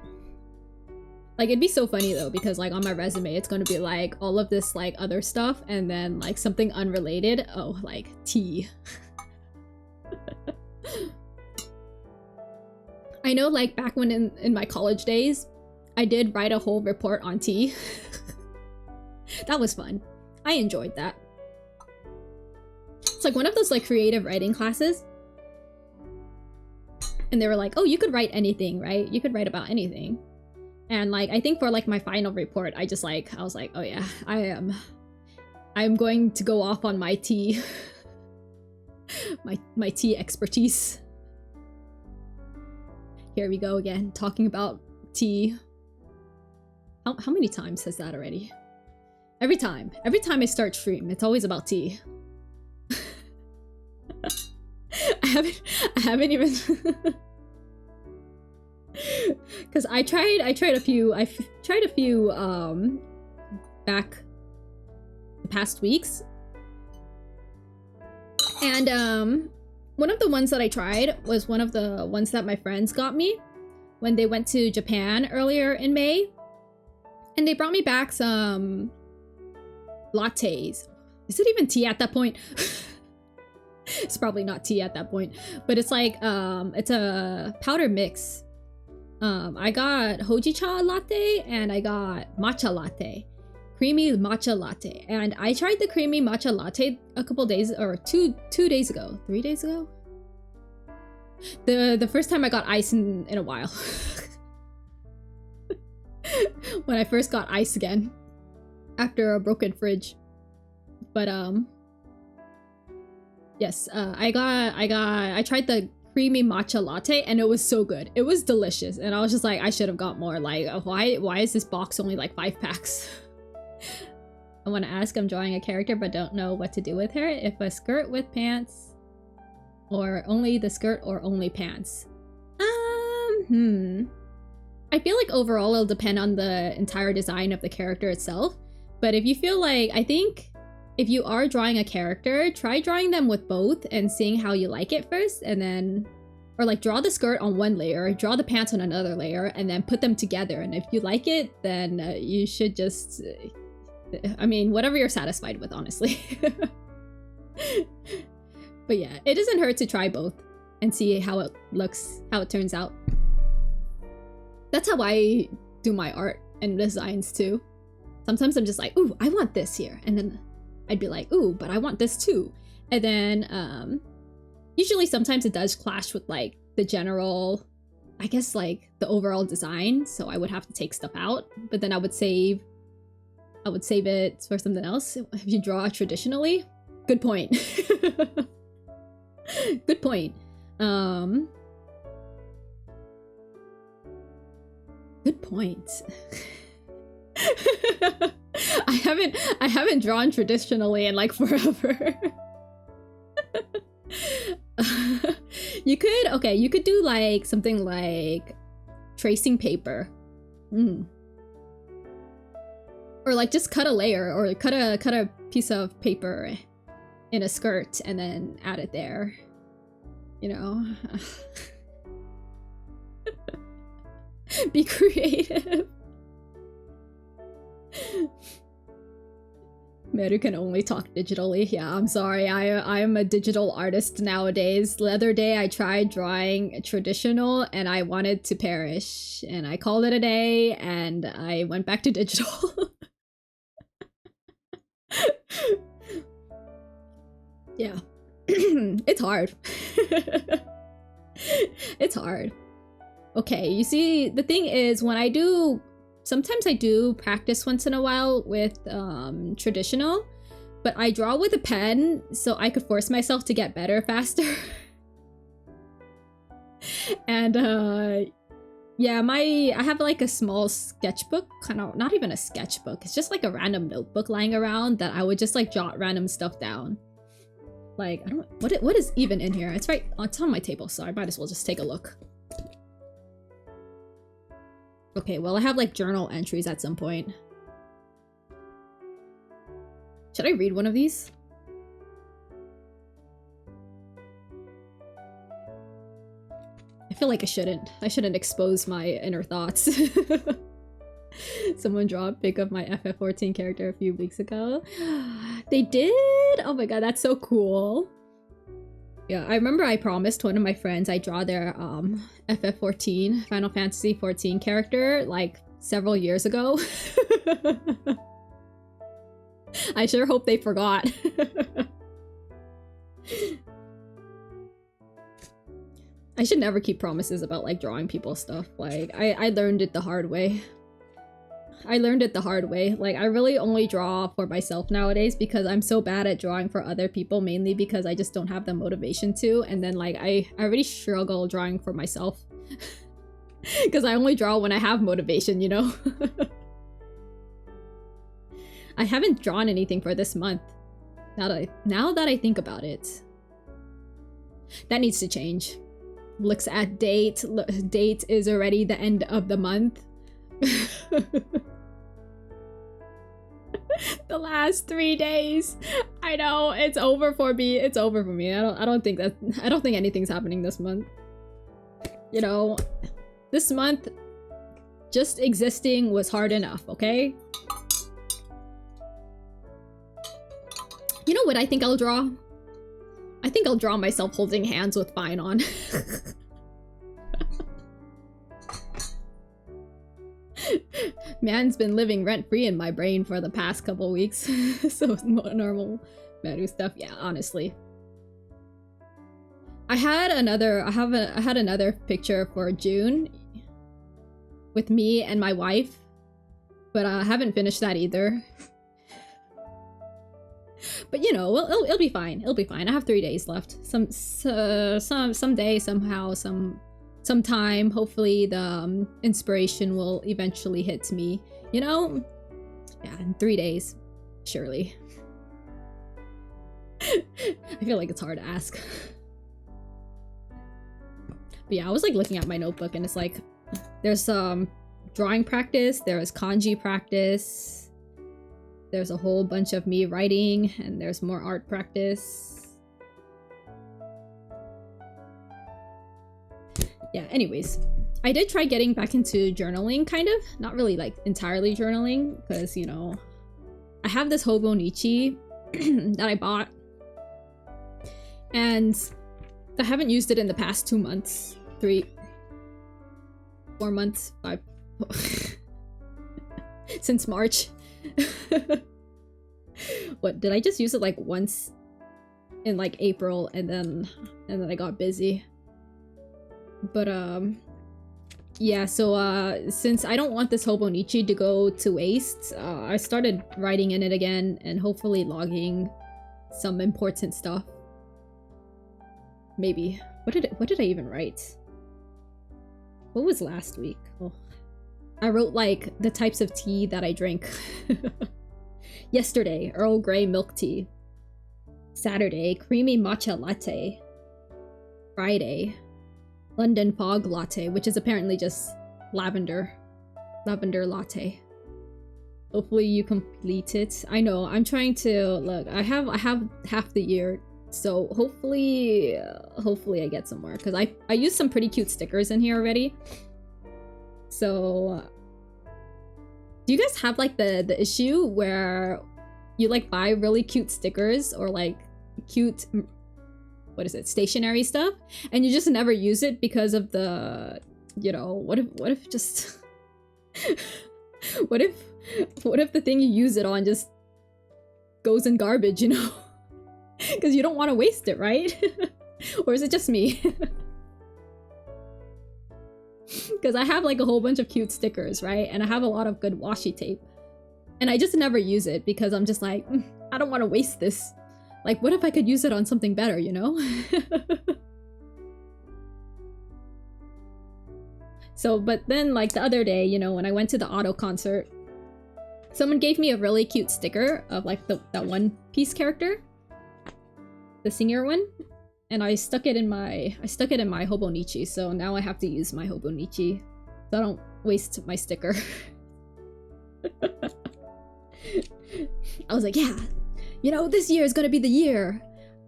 Like, it'd be so funny though, because like on my resume it's gonna be like all of this like other stuff and then like something unrelated. Oh, like tea. I know like back when in my college days, I did write a whole report on tea. That was fun. I enjoyed that. It's like one of those like creative writing classes. And they were like, oh, you could write anything, right? You could write about anything. And like, I think for like my final report, I was like, oh yeah, I'm going to go off on my tea, my tea expertise. Here we go again, talking about tea. How many times has that already? Every time I start stream, it's always about tea. I haven't even because I tried a few back the past weeks, and one of the ones that I tried was one of the ones that my friends got me when they went to Japan earlier in May, and they brought me back some lattes. Is it even tea at that point? It's probably not tea at that point, but it's like it's a powder mix. I got hojicha latte and I got matcha latte, creamy matcha latte, and I tried the creamy matcha latte a couple days or two days ago, 3 days ago. The first time I got ice in a while. When I first got ice again after a broken fridge. But yes, I tried the creamy matcha latte, and it was so good. It was delicious, and I was just like, I should have got more. Like, why is this box only like 5 packs? I want to ask, I'm drawing a character but don't know what to do with her. If a skirt with pants, or only the skirt, or only pants. I feel like overall it'll depend on the entire design of the character itself. But if you feel like, I think if you are drawing a character, try drawing them with both and seeing how you like it first, and then, or like draw the skirt on one layer, draw the pants on another layer, and then put them together. And if you like it, then you should just, I mean, whatever you're satisfied with, honestly. But yeah, it doesn't hurt to try both and see how it looks, how it turns out. That's how I do my art and designs too. Sometimes I'm just like, ooh, I want this here. And then I'd be like, ooh, but I want this too. And then usually sometimes it does clash with like the general, I guess like the overall design. So I would have to take stuff out, but then I would save it for something else. If you draw traditionally, good point. Good point. Good point. I haven't drawn traditionally in like forever. You could do like something like tracing paper. Or like just cut a layer, or cut a piece of paper in a skirt and then add it there. You know. Be creative. Meru can only talk digitally. Yeah, I'm sorry. I am a digital artist nowadays. The other day I tried drawing traditional and I wanted to perish. And I called it a day and I went back to digital. Yeah. It's hard. It's hard. Okay, you see, the thing is, when I do, sometimes I do practice once in a while with traditional, but I draw with a pen so I could force myself to get better faster. And yeah, I have like a small sketchbook, kind of, not even a sketchbook, it's just like a random notebook lying around that I would just like jot random stuff down. Like, I don't, what is even in here? It's on my table, so I might as well just take a look. Okay, well, I have like journal entries at some point. Should I read one of these? I feel like I shouldn't. I shouldn't expose my inner thoughts. Someone draw a pic of my FF14 character a few weeks ago. They did? Oh my god, that's so cool. Yeah, I remember I promised one of my friends I'd draw their FF14, Final Fantasy 14 character like several years ago. I sure hope they forgot. I should never keep promises about like drawing people stuff. Like I learned it the hard way. Like, I really only draw for myself nowadays because I'm so bad at drawing for other people, mainly because I just don't have the motivation to. And then, like, I already struggle drawing for myself. Because I only draw when I have motivation, you know? I haven't drawn anything for this month. Now that I think about it. That needs to change. Looks at date. Date is already the end of the month. The last 3 days. I know, it's over for me. It's over for me. I don't think anything's happening this month. You know, this month just existing was hard enough, okay? You know what I think I'll draw? I think I'll draw myself holding hands with Fine on. Man's been living rent-free in my brain for the past couple weeks. So normal Meru stuff. Yeah, honestly. I had another picture for June with me and my wife, but I haven't finished that either. But you know, it'll be fine. It'll be fine. I have 3 days left. Someday, somehow, sometime, hopefully the inspiration will eventually hit me. You know? Yeah, in 3 days. Surely. I feel like it's hard to ask. But yeah, I was like looking at my notebook and it's like there's drawing practice, there's kanji practice, there's a whole bunch of me writing, and there's more art practice. Yeah, anyways, I did try getting back into journaling, kind of. Not really like entirely journaling, because, you know, I have this Hobonichi that I bought, and I haven't used it in the past 2 months, 4 months, 5 since March. What, did I just use it like once in like April and then I got busy? But yeah, so since I don't want this Hobonichi to go to waste, I started writing in it again and hopefully logging some important stuff. Maybe. What did I even write? What was last week? Oh. I wrote like the types of tea that I drink. Yesterday, Earl Grey milk tea. Saturday, creamy matcha latte. Friday, London fog latte, which is apparently just lavender latte. Hopefully you complete it. I know, I'm trying to look. I have half the year, so hopefully I get somewhere, because I used some pretty cute stickers in here already. So do you guys have like the issue where you like buy really cute stickers or like cute, what is it, stationery stuff, and you just never use it because of the, you know, what if just what if the thing you use it on just goes in garbage, you know? Because you don't want to waste it, right? Or is it just me? Because I have like a whole bunch of cute stickers, right? And I have a lot of good washi tape. And I just never use it because I'm just like, I don't want to waste this. Like, what if I could use it on something better, you know? So, but then like the other day, you know, when I went to the auto concert, someone gave me a really cute sticker of like that One Piece character. The singer one. And I stuck it in my Hobonichi, so now I have to use my Hobonichi so I don't waste my sticker. I was like, yeah, you know, this year is gonna be the year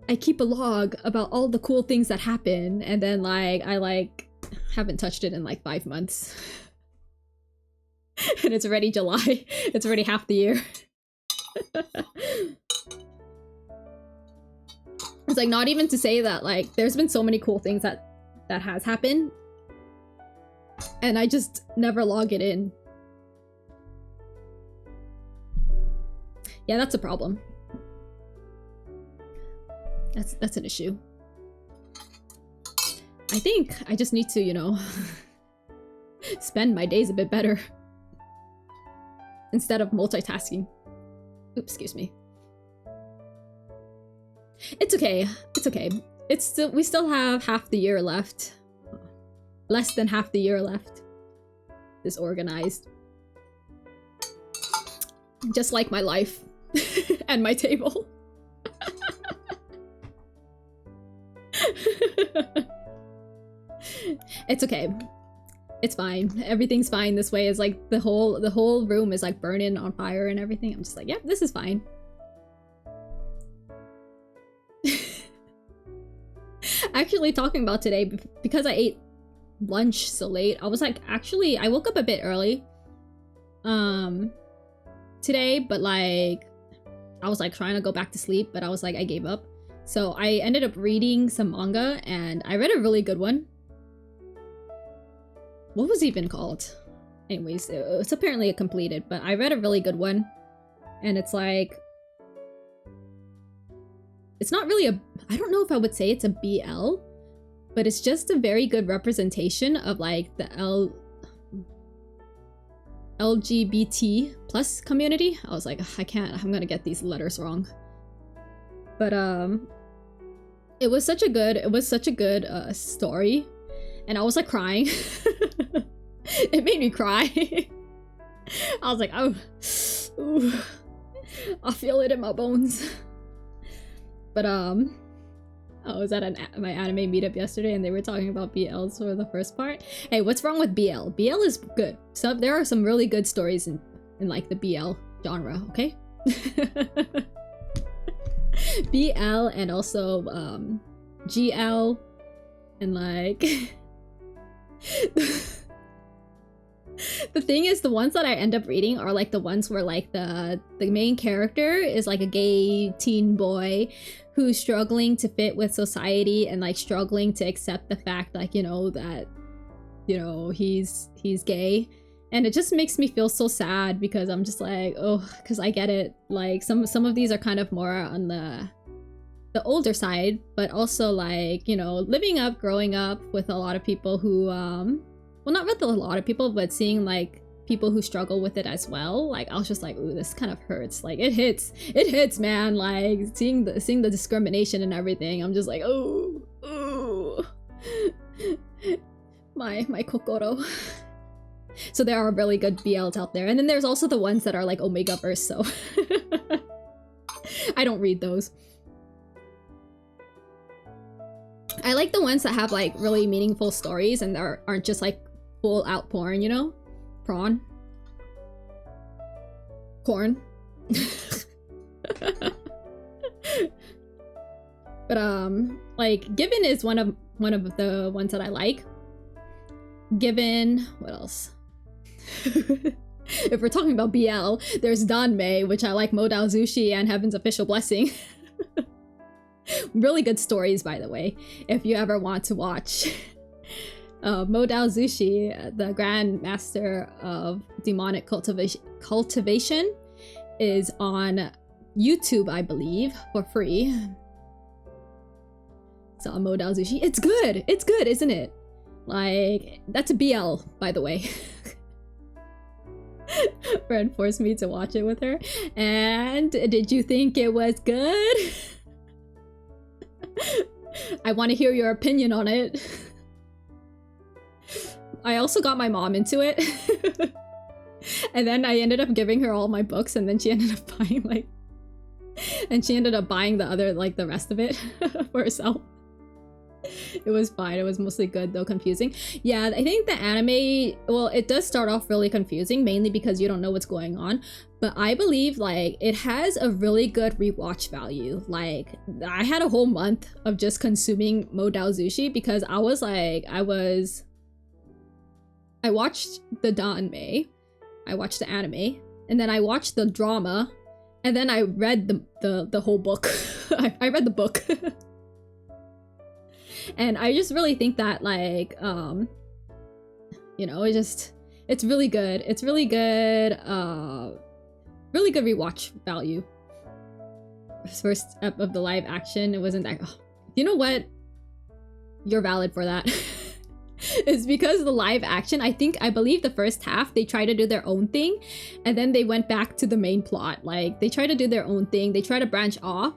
I keep a log about all the cool things that happen, and then like I like haven't touched it in like 5 months. And it's already July. It's already half the year. It's like, not even to say that like there's been so many cool things that has happened, and I just never log it in. Yeah, that's a problem. That's an issue. I think I just need to, you know, spend my days a bit better instead of multitasking. Oops, excuse me. It's okay. It's okay. We still have half the year left. Less than half the year left. Disorganized. Just like my life. And my table. It's okay. It's fine. Everything's fine this way. It's like the whole room is like burning on fire and everything. I'm just like, yep, this is fine. Actually, talking about today, because I ate lunch so late, I was like, actually, I woke up a bit early today, but like I was like trying to go back to sleep, but I was like, I gave up. So I ended up reading some manga, and I read a really good one. What was it even called? Anyways, it's apparently completed, but I read a really good one, and it's like, it's not really a, I don't know if I would say it's a BL, but it's just a very good representation of like the LGBT plus community. I was like, I'm gonna get these letters wrong. But it was such a good story, and I was like crying. It made me cry. I was like, oh, ooh, I feel it in my bones. But I was at my anime meetup yesterday, and they were talking about BLs for the first part. Hey, what's wrong with BL? BL is good. So there are some really good stories in like the BL genre. Okay. BL and also GL and like the thing is, the ones that I end up reading are like the ones where like the main character is like a gay teen boy who's struggling to fit with society and like struggling to accept the fact, like, you know, that, you know, he's gay. And it just makes me feel so sad because I'm just like, oh, because I get it. Like some of these are kind of more on the older side, but also like, you know, growing up with a lot of people who, well, not with a lot of people, but seeing like people who struggle with it as well. Like I was just like, ooh, this kind of hurts. Like it hits, man. Like seeing the discrimination and everything. I'm just like, oh, my kokoro. So there are really good BLs out there. And then there's also the ones that are like Omega verse, so I don't read those. I like the ones that have like really meaningful stories and aren't just like full out porn, you know? Corn. But like Given is one of the ones that I like. Given, what else? If we're talking about BL, there's Danmei, which I like, Modao Zushi and Heaven's Official Blessing. Really good stories, by the way, if you ever want to watch. Modao Zushi, the Grand Master of Demonic Cultivation, is on YouTube, I believe, for free. So Modao Zushi, it's good, isn't it? Like, that's a BL, by the way. Friend forced me to watch it with her. And did you think it was good? I want to hear your opinion on it. I also got my mom into it. And then I ended up giving her all my books, and then she ended up buying the rest of it for herself. It was fine. It was mostly good, though confusing. Yeah, I think the anime, well, it does start off really confusing, mainly because you don't know what's going on. But I believe, like, it has a really good rewatch value. Like, I had a whole month of just consuming Modao Zushi because I was like, I watched the Danmei, I watched the anime, and then I watched the drama, and then I read the whole book. I read the book. And I just really think that, like, you know, it's really good. It's really good, really good rewatch value. First step of the live action, it wasn't that, oh, you know what? You're valid for that. It's because the live action, I believe the first half, they tried to do their own thing, and then they went back to the main plot. Like, they tried to do their own thing, they tried to branch off,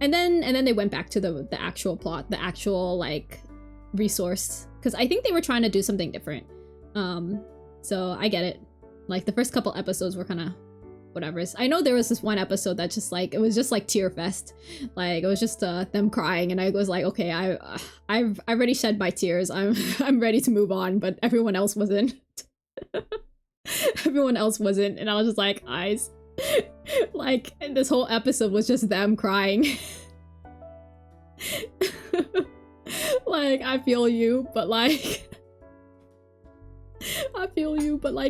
and then they went back to the actual plot, the actual, like, resource. Because I think they were trying to do something different. So I get it. Like, the first couple episodes were kind of whatever. I know there was this one episode that just, like, it was just, like, tear fest. Like, it was just them crying, and I was like, okay, I've already shed my tears. I'm ready to move on, but everyone else wasn't. Everyone else wasn't, and I was just like, eyes. Like, this whole episode was just them crying. Like, I feel you, but like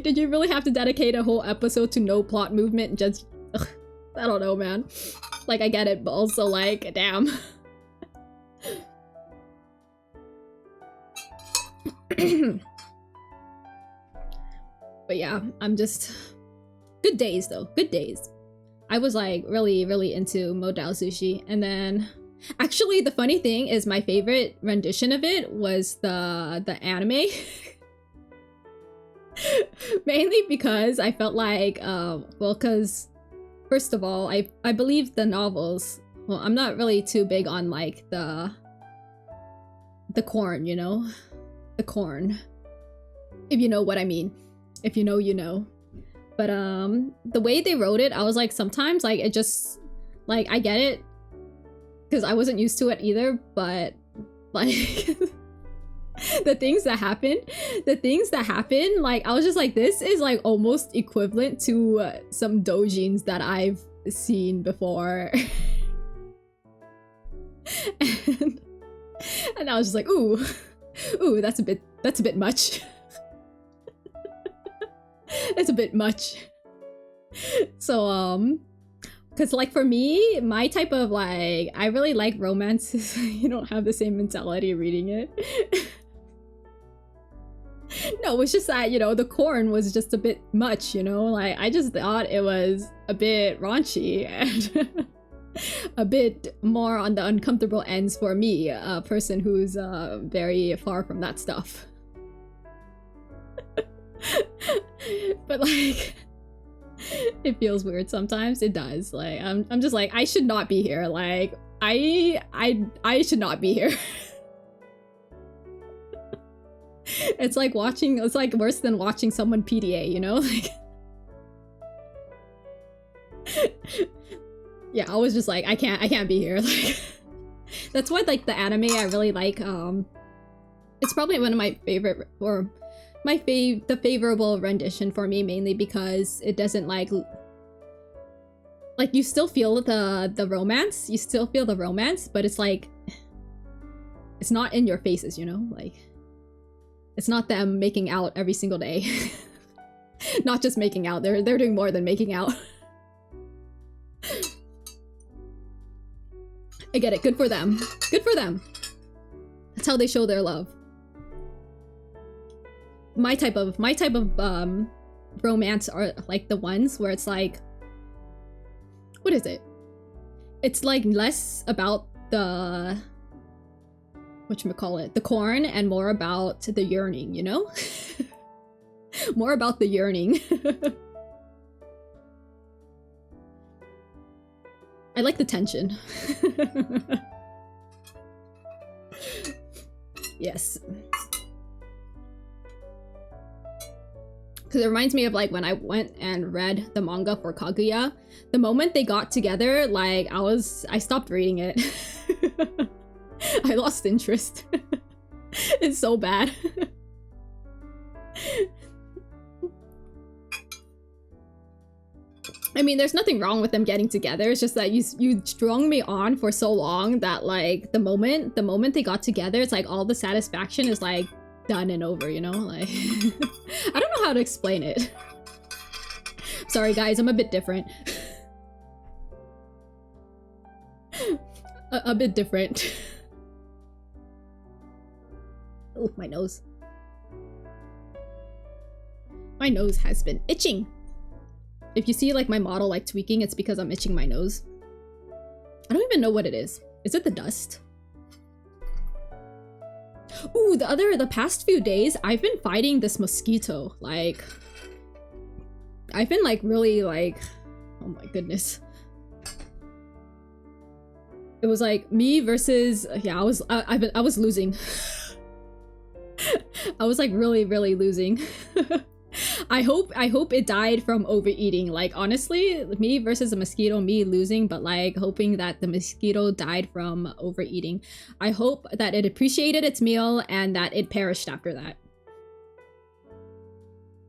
did you really have to dedicate a whole episode to no plot movement? Just ugh, I don't know, man. Like, I get it, but also like, damn. But yeah, I'm just good days, though. Good days. I was like really into Modao Sushi, and then actually the funny thing is my favorite rendition of it was the anime. Mainly because I felt like well, because first of all, I believe the novels. Well, I'm not really too big on like the corn, you know, the corn. If you know what I mean. If you know, you know. But the way they wrote it, I was like, sometimes like it just like I get it because I wasn't used to it either, but like the things that happen, like I was just like, this is like almost equivalent to some doujins that I've seen before. and I was just like, ooh, that's a bit much. It's a bit much. So because like for me, my type of like, I really like romances. You don't have the same mentality reading it. No, it's just that, you know, the corn was just a bit much, you know? Like, I just thought it was a bit raunchy and a bit more on the uncomfortable ends for me, a person who's very far from that stuff. But like, it feels weird sometimes. It does. Like, I'm just like, I should not be here. Like, I should not be here. It's like watching, it's like worse than watching someone PDA, you know? Like, yeah, I was just like, I can't be here. Like, that's why like the anime I really like, it's probably one of my favorite, or the favorable rendition for me, mainly because it doesn't like you still feel the romance, but it's like, it's not in your faces, you know? Like, it's not them making out every single day. Not just making out, they're doing more than making out. I get it, good for them. Good for them. That's how they show their love. My type of romance are like the ones where it's like, what is it? It's like less about the whatchamacallit, the corn, and more about the yearning, you know? More about the yearning. I like the tension. Yes. Because it reminds me of like when I went and read the manga for Kaguya. The moment they got together, like I stopped reading it. I lost interest. It's so bad. I mean, there's nothing wrong with them getting together. It's just that you strung me on for so long that like the moment they got together, it's like all the satisfaction is like done and over, you know? Like I don't know how to explain it. Sorry guys, I'm a bit different. a bit different. Oh, my nose. My nose has been itching. If you see like my model like tweaking, it's because I'm itching my nose. I don't even know what it is. Is it the dust? Ooh, the past few days, I've been fighting this mosquito. Like, I've been like really like, oh my goodness. It was like me versus, yeah, I was losing. I was like really losing. I hope it died from overeating. Like, honestly, me versus a mosquito, me losing, but like hoping that the mosquito died from overeating. I hope that it appreciated its meal and that it perished after that.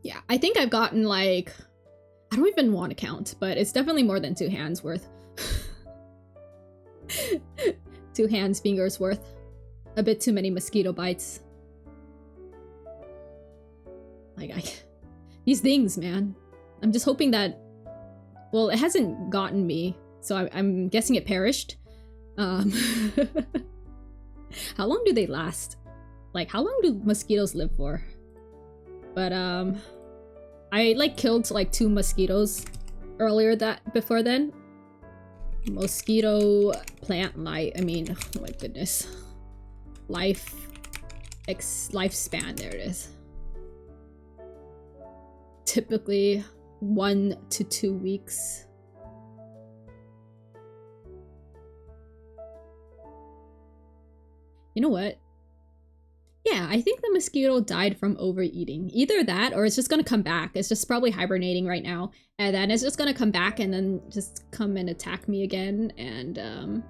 Yeah, I think I've gotten like, I don't even want to count, but it's definitely more than 2 hands worth. 2 hands, fingers worth. A bit too many mosquito bites. Like, these things, man. I'm just hoping that, well, it hasn't gotten me, so I'm guessing it perished. How long do they last? Like, how long do mosquitoes live for? But I like killed like 2 mosquitoes earlier before then. Mosquito plant life. I mean, oh my goodness. Lifespan. There it is. Typically 1 to 2 weeks. You know what? Yeah, I think the mosquito died from overeating. Either that or it's just gonna come back. It's just probably hibernating right now. And then it's just gonna come back and then just come and attack me again. And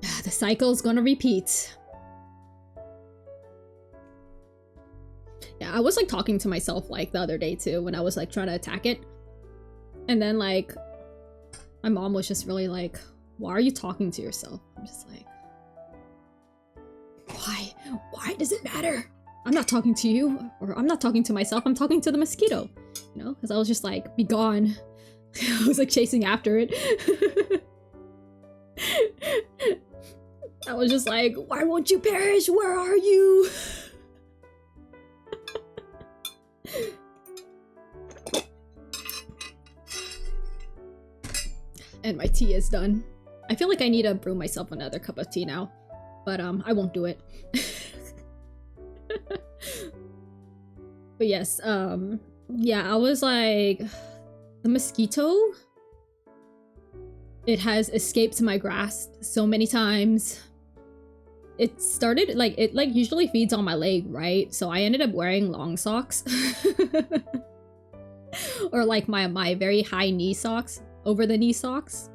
the cycle's gonna repeat. Yeah, I was like talking to myself like the other day too when I was like trying to attack it. And then like my mom was just really like, why are you talking to yourself? I'm just like, why? Why does it matter? I'm not talking to you, or I'm not talking to myself, I'm talking to the mosquito. You know, because I was just like, be gone. I was like chasing after it. I was just like, why won't you perish? Where are you? And my tea is done. I feel like I need to brew myself another cup of tea now. But I won't do it. But yes, yeah, I was like, the mosquito, it has escaped my grasp so many times. It started like, it like usually feeds on my leg, right? So I ended up wearing long socks. Or like my very high knee socks, over the knee socks,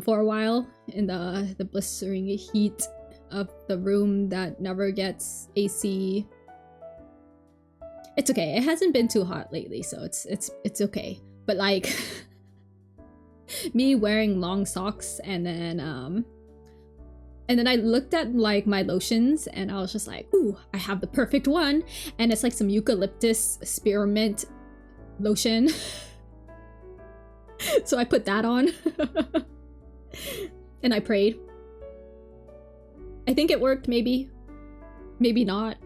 for a while in the blistering heat of the room that never gets AC. It's okay. It hasn't been too hot lately, so it's okay. But like me wearing long socks and then I looked at like my lotions and I was just like, ooh, I have the perfect one. And it's like some eucalyptus spearmint lotion. So I put that on. And I prayed. I think it worked, maybe. Maybe not.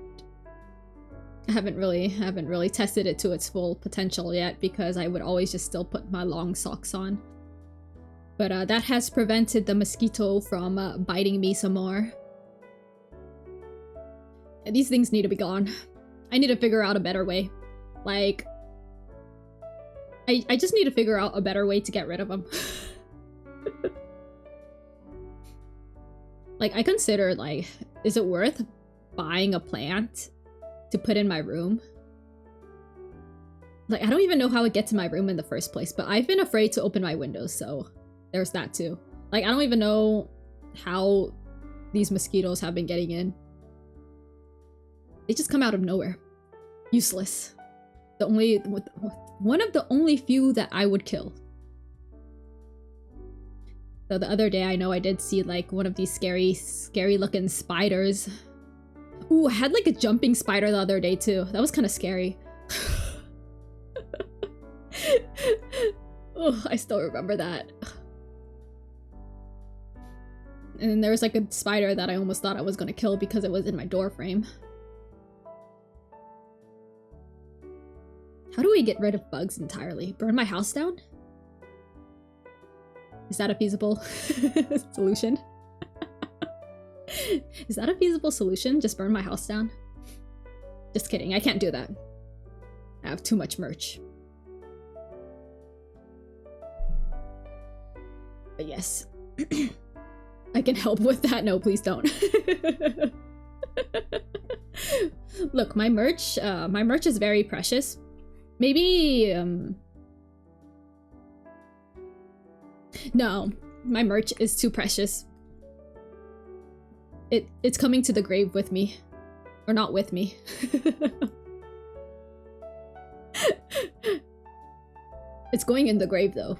I haven't really tested it to its full potential yet because I would always just still put my long socks on. But that has prevented the mosquito from biting me some more. And these things need to be gone. I need to figure out a better way. Like, I just need to figure out a better way to get rid of them. Like, I consider, like, is it worth buying a plant to put in my room? Like, I don't even know how it gets in my room in the first place, but I've been afraid to open my windows, so there's that too. Like, I don't even know how these mosquitoes have been getting in. They just come out of nowhere. Useless. One of the only few that I would kill. So the other day, I know I did see like one of these scary looking spiders. Ooh, I had like a jumping spider the other day too. That was kind of scary. Oh, I still remember that. And then there was like a spider that I almost thought I was gonna kill because it was in my door frame. How do we get rid of bugs entirely? Burn my house down? Is that a feasible solution? Is that a feasible solution? Just burn my house down? Just kidding, I can't do that. I have too much merch. But yes. I can help with that. No, please don't. Look, my merch is very precious. Maybe, no, my merch is too precious. It's coming to the grave with me. Or not with me. It's going in the grave though.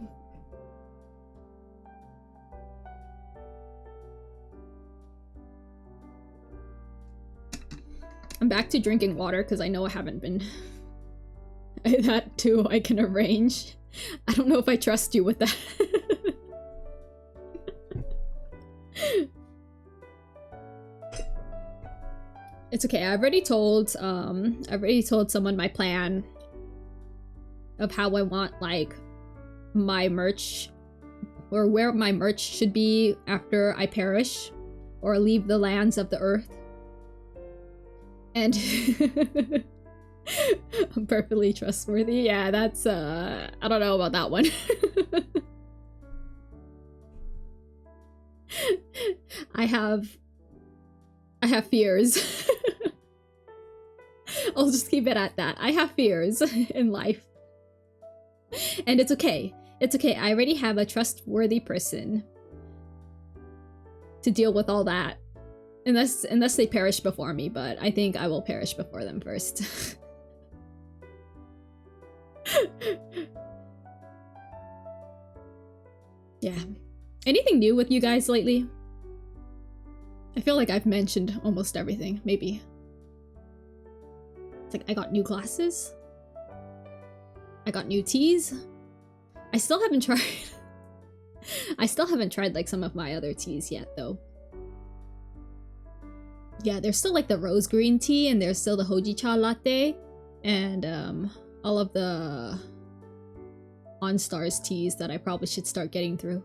I'm back to drinking water because I know I haven't been. That too I can arrange. I don't know if I trust you with that. It's okay. I've already told someone my plan of how I want like my merch or where my merch should be after I perish or leave the lands of the earth. And I'm perfectly trustworthy. Yeah, that's I don't know about that one. I have fears. I'll just keep it at that. I have fears in life. And it's okay. It's okay. I already have a trustworthy person to deal with all that. Unless they perish before me, but I think I will perish before them first. Yeah. Anything new with you guys lately? I feel like I've mentioned almost everything, maybe. It's like I got new glasses. I got new teas. I still haven't tried I still haven't tried like some of my other teas yet though. Yeah, there's still like the rose green tea and there's still the hojicha latte and all of the OnStars teas that I probably should start getting through.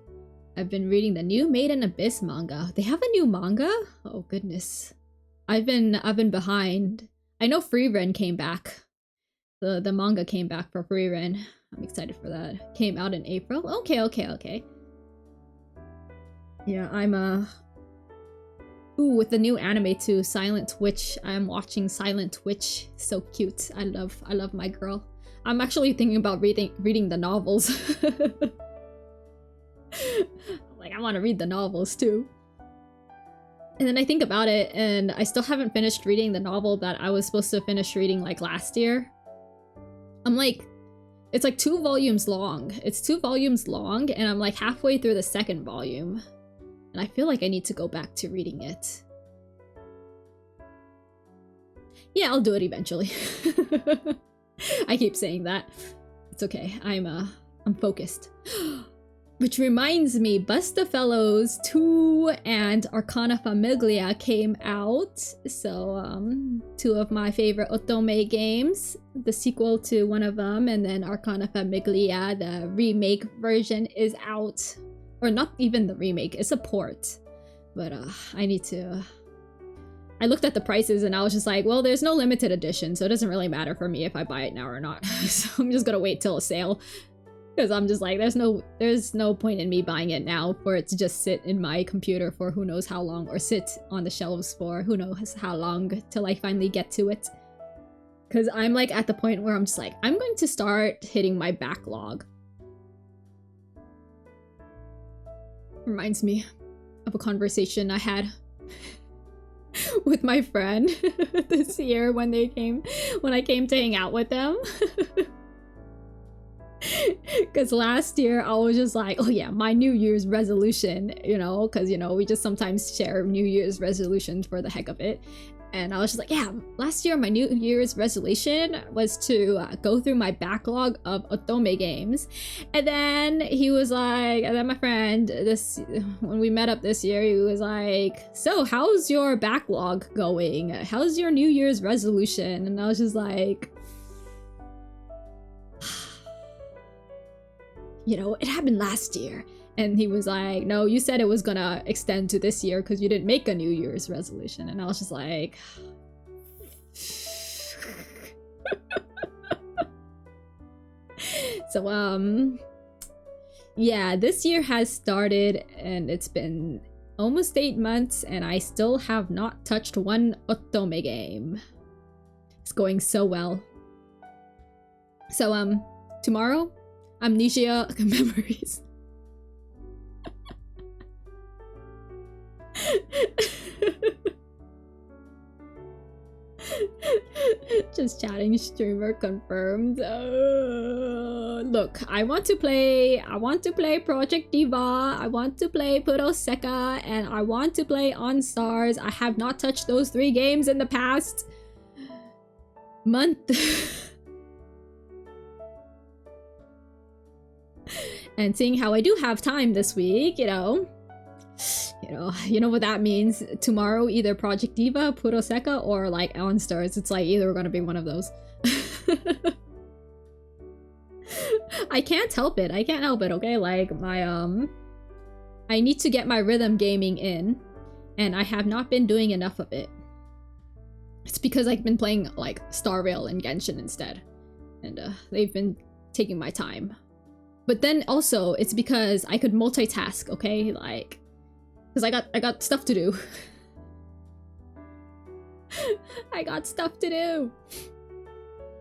I've been reading the new Made in Abyss manga. They have a new manga? Oh goodness. I've been behind. I know Freeren came back. The manga came back for Freeren. I'm excited for that. Came out in April. Okay. Yeah, I'm ooh, with the new anime too, Silent Witch. I'm watching Silent Witch. So cute. I love my girl. I'm actually thinking about reading the novels. Like I want to read the novels too. And then I think about it and I still haven't finished reading the novel that I was supposed to finish reading like last year. I'm like, it's like 2 volumes long. It's 2 volumes long and I'm like halfway through the second volume. And I feel like I need to go back to reading it. Yeah, I'll do it eventually. I keep saying that. It's okay. I'm focused. Which reminds me, Busta Fellows 2 and Arcana Famiglia came out. So, 2 of my favorite Otome games. The sequel to one of them, and then Arcana Famiglia, the remake version, is out. Or not even the remake, it's a port. But I need to... I looked at the prices and I was just like, well, there's no limited edition, so it doesn't really matter for me if I buy it now or not. So I'm just gonna wait till a sale. Because I'm just like, there's no point in me buying it now for it to just sit in my computer for who knows how long, or sit on the shelves for who knows how long till I finally get to it. Because I'm like at the point where I'm just like, I'm going to start hitting my backlog. Reminds me of a conversation I had with my friend this year when I came to hang out with them. Because last year I was just like, oh yeah, my New Year's resolution, you know, because, you know, we just sometimes share New Year's resolutions for the heck of it. And I was just like, yeah, last year my New Year's resolution was to go through my backlog of Otome games. And then he was like, and then my friend, when we met up this year, he was like, so how's your backlog going? How's your New Year's resolution? And I was just like, you know, it happened last year. And he was like, no, you said it was gonna extend to this year because you didn't make a New Year's resolution. And I was just like... So, yeah, this year has started and it's been almost 8 months and I still have not touched one Otome game. It's going so well. So, tomorrow, Amnesia Memories. Just chatting, streamer confirmed. Look, I want to play Project Diva, I want to play Puroseka, and I want to play OnStars. I have not touched those 3 games in the past month. And seeing how I do have time this week, you know what that means. Tomorrow, either Project Diva, Puroseka, or like OnStars. It's like either we're gonna be one of those. I can't help it. Okay, like my I need to get my rhythm gaming in, and I have not been doing enough of it. It's because I've been playing like Star Rail and Genshin instead, and they've been taking my time. But then also, it's because I could multitask, okay? Like, because I got stuff to do. I got stuff to do.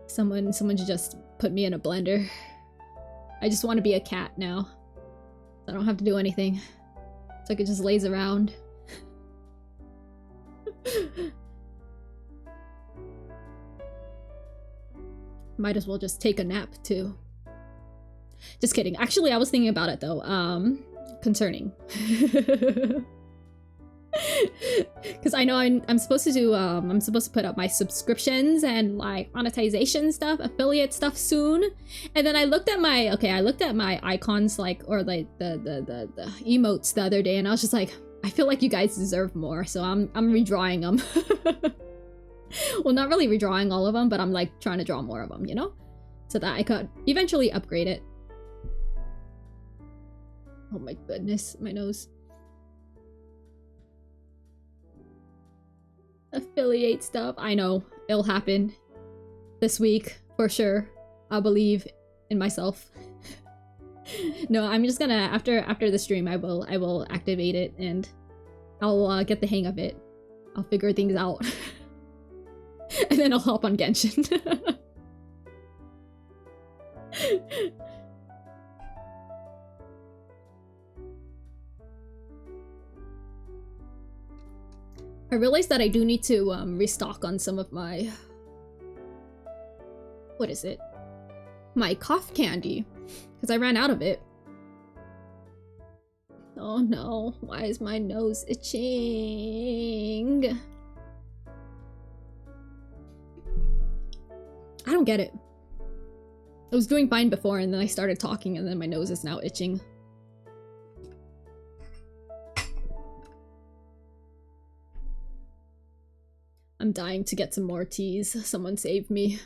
Someone should just put me in a blender. I just want to be a cat now. I don't have to do anything. So I could just laze around. Might as well just take a nap too. Just kidding. Actually, I was thinking about it though. Concerning. Because I know I'm supposed to do I'm supposed to put up my subscriptions and like monetization stuff, affiliate stuff soon. And then I looked at my icons, like, or like the emotes the other day, and I was just like, I feel like you guys deserve more, so I'm redrawing them. Well, not really redrawing all of them, but I'm like trying to draw more of them, you know, so that I could eventually upgrade it. Oh my goodness, my nose. Affiliate stuff. I know it'll happen this week for sure. I believe in myself. No, I'm just gonna after the stream I will activate it and I'll get the hang of it. I'll figure things out. And then I'll hop on Genshin. I realized that I do need to restock on some of my... What is it? My cough candy. Because I ran out of it. Oh no, why is my nose itching? I don't get it. I was doing fine before and then I started talking and then my nose is now itching. I'm dying to get some more teas. Someone save me.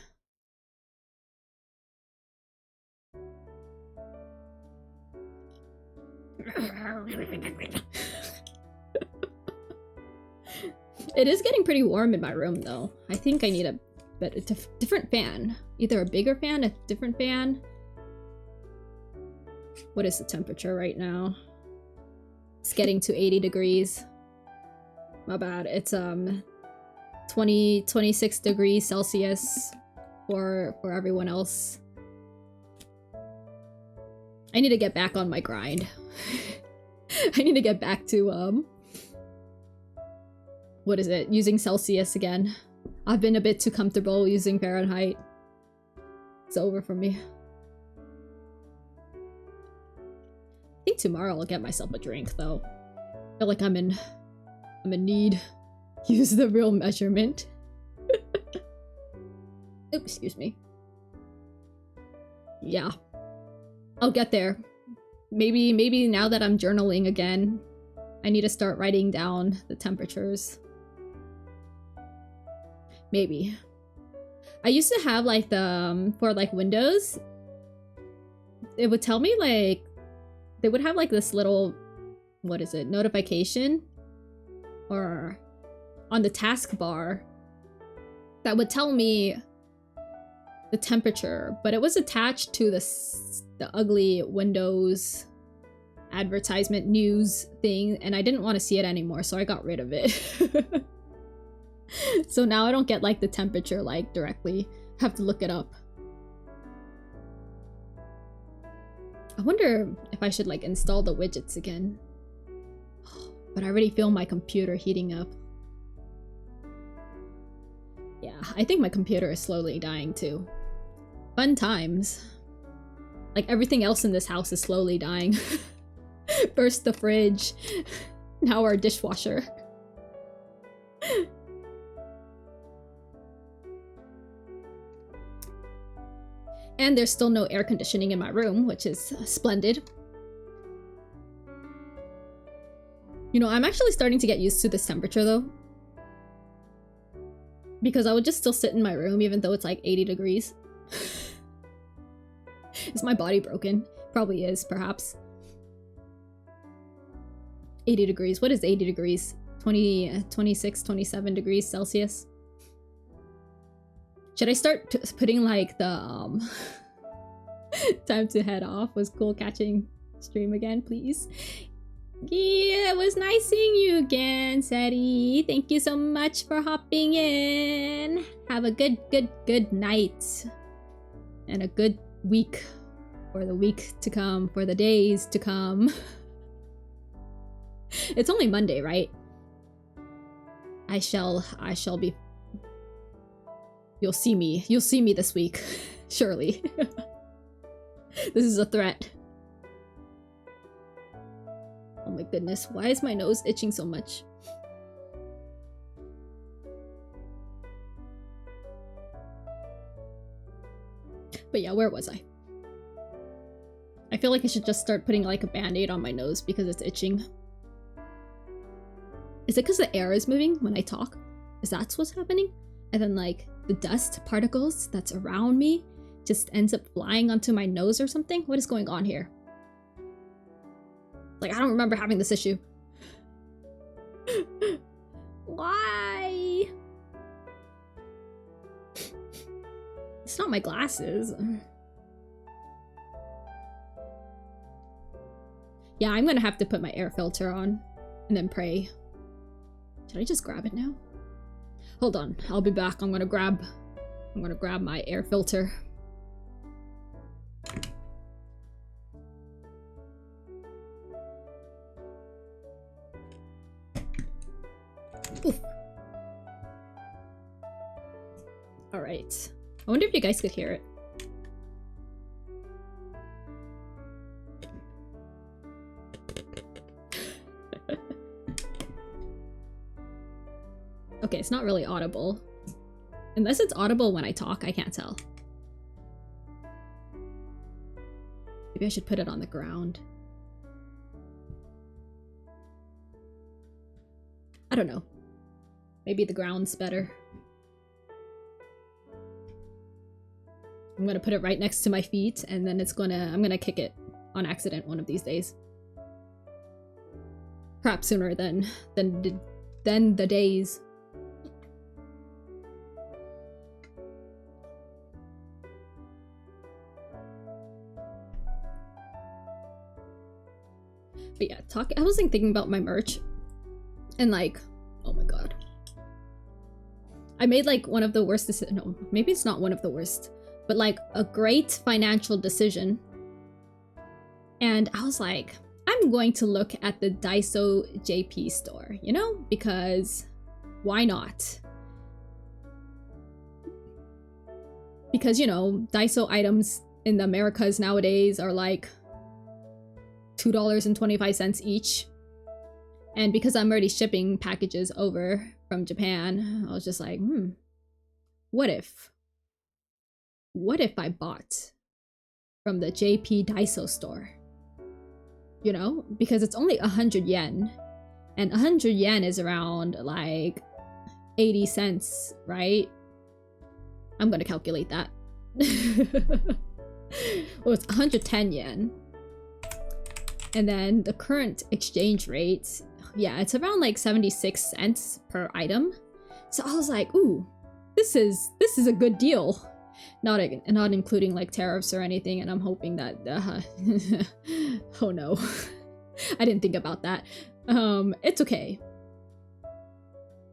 It is getting pretty warm in my room though. I think I need a different fan. Either a bigger fan, a different fan. What is the temperature right now? It's getting to 80 degrees. My bad. It's 26 degrees Celsius for everyone else. I need to get back on my grind. I need to get back to what is it? Using Celsius again. I've been a bit too comfortable using Fahrenheit. It's over for me. I think tomorrow I'll get myself a drink though. I feel like I'm in need. Use the real measurement. Oops, excuse me. Yeah. I'll get there. Maybe now that I'm journaling again, I need to start writing down the temperatures. Maybe. I used to have like the for like Windows, it would tell me like they would have like this little, what is it, notification or on the taskbar that would tell me the temperature, but it was attached to the ugly Windows advertisement news thing, and I didn't want to see it anymore, so I got rid of it. So now I don't get like the temperature like directly. I have to look it up. I wonder if I should like install the widgets again. But I already feel my computer heating up. Yeah, I think my computer is slowly dying too. Fun times. Like everything else in this house is slowly dying. First the fridge, now our dishwasher. And there's still no air conditioning in my room, which is splendid. You know, I'm actually starting to get used to this temperature though. Because I would just still sit in my room even though it's like 80 degrees. Is my body broken? Probably is, perhaps. 80 degrees. What is 80 degrees? 26, 27 degrees Celsius? Should I start putting like the time to head off? Was cool catching stream again, please? Yeah, it was nice seeing you again, Seti. Thank you so much for hopping in. Have a good night. And a good week. For the week to come. For the days to come. It's only Monday, right? I shall be... You'll see me this week. Surely. This is a threat. Oh my goodness, why is my nose itching so much? But yeah, where was I? I feel like I should just start putting like a band-aid on my nose because it's itching. Is it because the air is moving when I talk? Is that what's happening? And then like the dust particles that's around me just ends up flying onto my nose or something? What is going on here? Like, I don't remember having this issue. Why? It's not my glasses. Yeah, I'm gonna have to put my air filter on and then pray. Should I just grab it now? Hold on, I'll be back. I'm gonna grab my air filter. Oof. All right. I wonder if you guys could hear it. Okay, it's not really audible. Unless it's audible when I talk, I can't tell. Maybe I should put it on the ground. I don't know. Maybe the ground's better. I'm gonna put it right next to my feet and then I'm gonna kick it on accident one of these days. Perhaps sooner than the days. But yeah, I was like thinking about my merch and like, oh my god. I made like one of the worst no, maybe it's not one of the worst, but like a great financial decision. And I was like, I'm going to look at the Daiso JP store, you know, because why not? Because, you know, Daiso items in the Americas nowadays are like $2.25 each. And because I'm already shipping packages over from Japan, I was just like, what if I bought from the JP Daiso store? You know, because it's only 100 yen, and 100 yen is around like 80 cents, right? I'm gonna calculate that. Well, it's 110 yen. And then the current exchange rate, yeah, it's around like 76 cents per item. So I was like, ooh, this is a good deal. Not including like tariffs or anything, and I'm hoping that oh no. I didn't think about that. It's okay.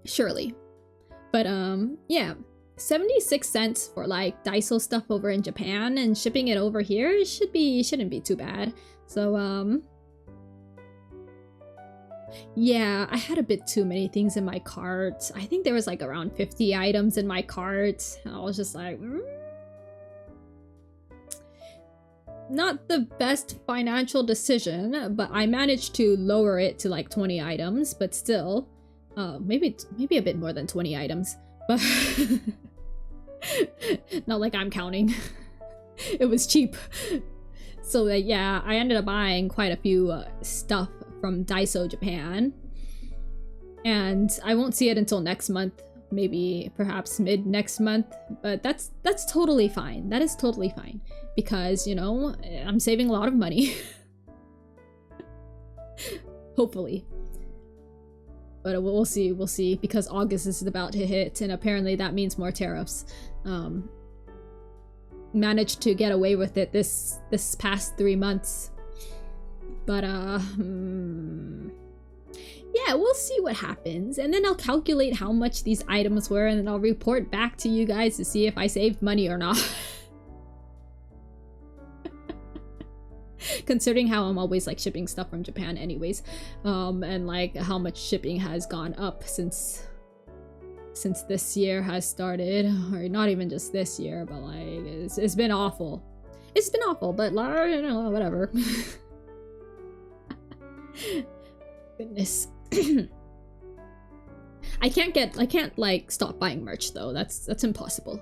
Surely. But yeah, 76 cents for like Daiso stuff over in Japan, and shipping it over here shouldn't be too bad. So yeah, I had a bit too many things in my cart. I think there was like around 50 items in my cart. I was just like, not the best financial decision, but I managed to lower it to like 20 items, but still, maybe a bit more than 20 items, but not like I'm counting. It was cheap. So yeah, I ended up buying quite a few stuff from Daiso Japan, and I won't see it until next month, maybe perhaps mid next month, but that's totally fine. That is totally fine, because, you know, I'm saving a lot of money. Hopefully. But we'll see, because August is about to hit, and apparently that means more tariffs. Managed to get away with it this past 3 months. But yeah, we'll see what happens, and then I'll calculate how much these items were, and then I'll report back to you guys to see if I saved money or not. Considering how I'm always like shipping stuff from Japan anyways, and like how much shipping has gone up since this year has started, or not even just this year, but like it's been awful. It's been awful, but like, you know, whatever. Goodness. I can't like stop buying merch though. That's impossible.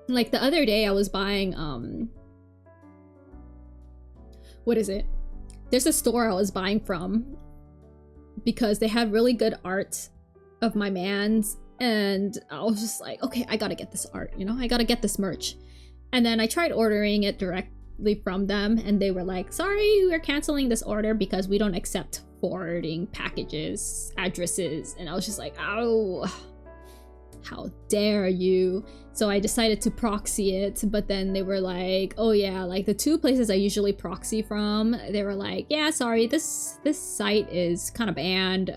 Like the other day I was buying what is it? There's a store I was buying from because they had really good art of my mans, and I was just like, okay, I gotta get this art, you know, I gotta get this merch. And then I tried ordering it directly from them, and they were like, sorry, we're canceling this order because we don't accept forwarding packages, addresses. And I was just like, oh, how dare you. So I decided to proxy it, but then they were like, oh yeah, like the two places I usually proxy from, they were like, yeah, sorry, this site is kind of banned,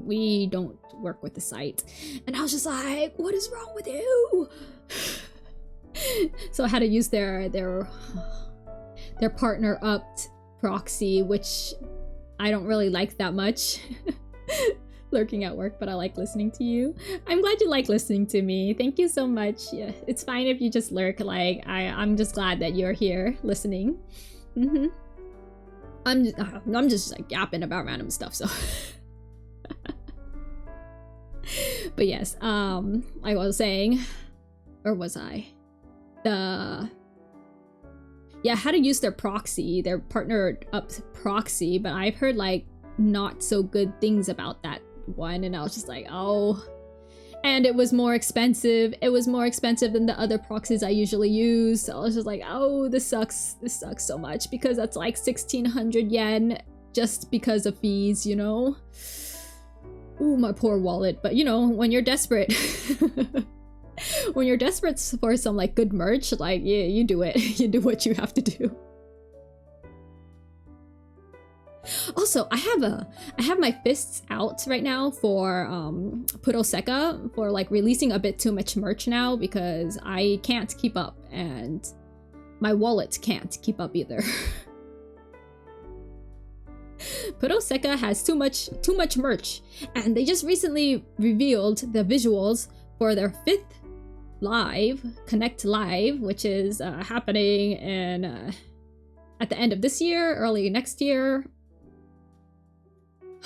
we don't work with the site. And I was just like, what is wrong with you? So I had to use their partner upped proxy, which I don't really like that much. Lurking at work, but I like listening to you. I'm glad you like listening to me. Thank you so much. Yeah, it's fine if you just lurk. Like I'm just glad that you're here listening. I'm just like yapping about random stuff. So, but yes, like I was saying, or was I? Yeah, how to use their proxy, their partner up proxy, but I've heard like not so good things about that one, and I was just like, oh. And it was more expensive. It was more expensive than the other proxies I usually use. So I was just like, oh, this sucks. This sucks so much, because that's like 1,600 yen just because of fees, you know? Ooh, my poor wallet. But you know, when you're desperate, when you're desperate for some like good merch, like yeah, you do it. You do what you have to do. Also, I have my fists out right now for Puroseka, for like releasing a bit too much merch now, because I can't keep up and my wallet can't keep up either. Puroseka has too much merch, and they just recently revealed the visuals for their 5th live, Connect Live, which is happening in at the end of this year, early next year.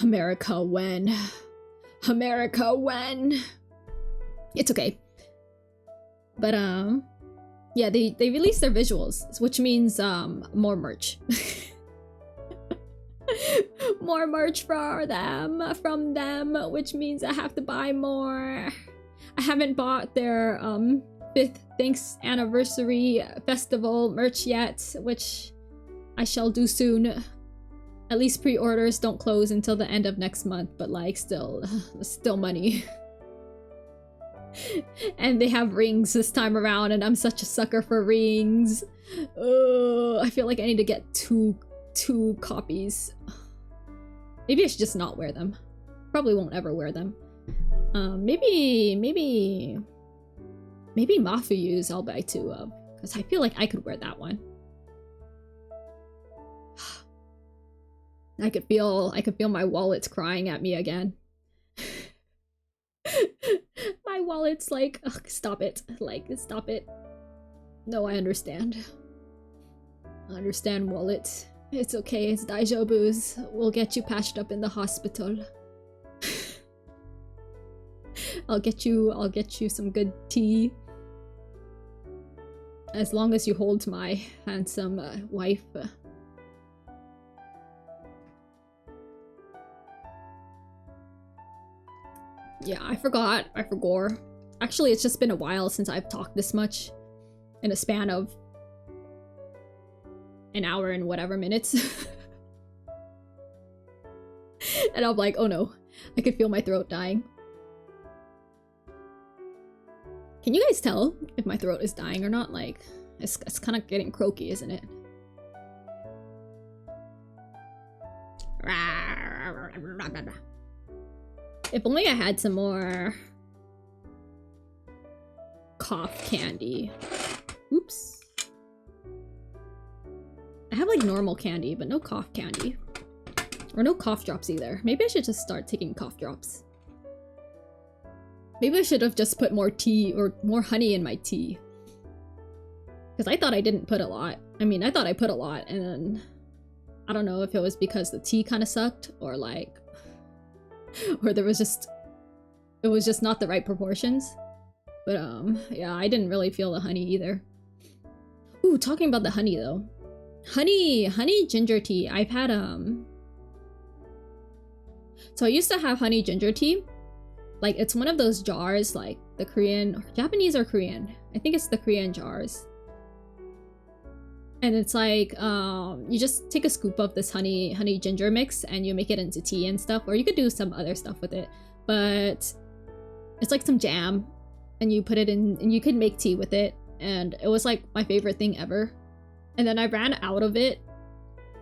America, when? America, when? It's okay. But yeah, they released their visuals, which means more merch. More merch from them, which means I have to buy more. I haven't bought their 5th Thanks Anniversary Festival merch yet, which I shall do soon. At least pre-orders don't close until the end of next month, but like still money. And they have rings this time around, and I'm such a sucker for rings. I feel like I need to get two copies. Maybe I should just not wear them. Probably won't ever wear them. Maybe Mafuyu's I'll buy 2 of, because I feel like I could wear that one. I could feel my wallet crying at me again. My wallet's like, ugh, stop it. Like, stop it. No, I understand. I understand, wallet. It's okay, it's daijoubu's. We'll get you patched up in the hospital. I'll get you some good tea. As long as you hold my handsome wife. Yeah, I forgot. Actually, it's just been a while since I've talked this much in a span of an hour and whatever minutes. And I'm like, oh no, I could feel my throat dying. Can you guys tell if my throat is dying or not? Like, It's kind of getting croaky, isn't it? If only I had some more cough candy. Oops. I have like normal candy, but no cough candy. Or no cough drops either. Maybe I should just start taking cough drops. Maybe I should have just put more tea or more honey in my tea. Because I thought I didn't put a lot. I mean, I thought I put a lot, and then I don't know if it was because the tea kind of sucked, or like, or there was just, it was just not the right proportions. But yeah, I didn't really feel the honey either. Ooh, talking about the honey though. Honey ginger tea. I've had so I used to have honey ginger tea. Like, it's one of those jars, like the Korean, or Japanese or Korean. I think it's the Korean jars. And it's like, you just take a scoop of this honey ginger mix and you make it into tea and stuff, or you could do some other stuff with it. But it's like some jam, and you put it in, and you could make tea with it. And it was like my favorite thing ever. And then I ran out of it.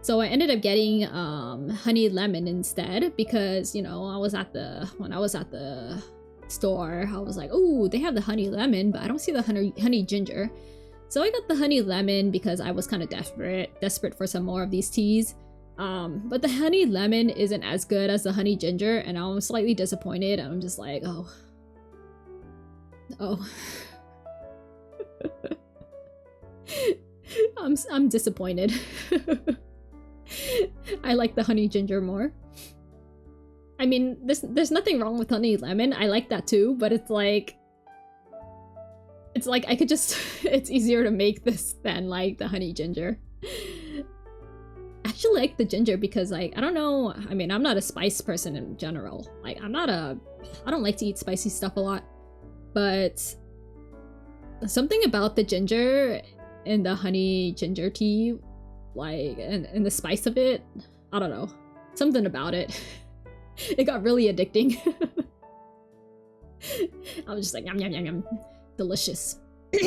So I ended up getting honey lemon instead, because, you know, when I was at the store, I was like, oh, they have the honey lemon, but I don't see the honey ginger. So I got the honey lemon because I was kind of desperate for some more of these teas. But the honey lemon isn't as good as the honey ginger, and I'm slightly disappointed. I'm just like, oh. I'm disappointed. I like the honey ginger more. I mean, there's nothing wrong with honey lemon. I like that too, but it's like I could just it's easier to make this than like the honey ginger. I actually like the ginger because, like, I don't know, I mean, I'm not a spice person in general. Like, I don't like to eat spicy stuff a lot, but something about the ginger and the honey ginger tea, like, and the spice of it, I don't know, something about it. It got really addicting. I was just like, yum yum yum yum, delicious. But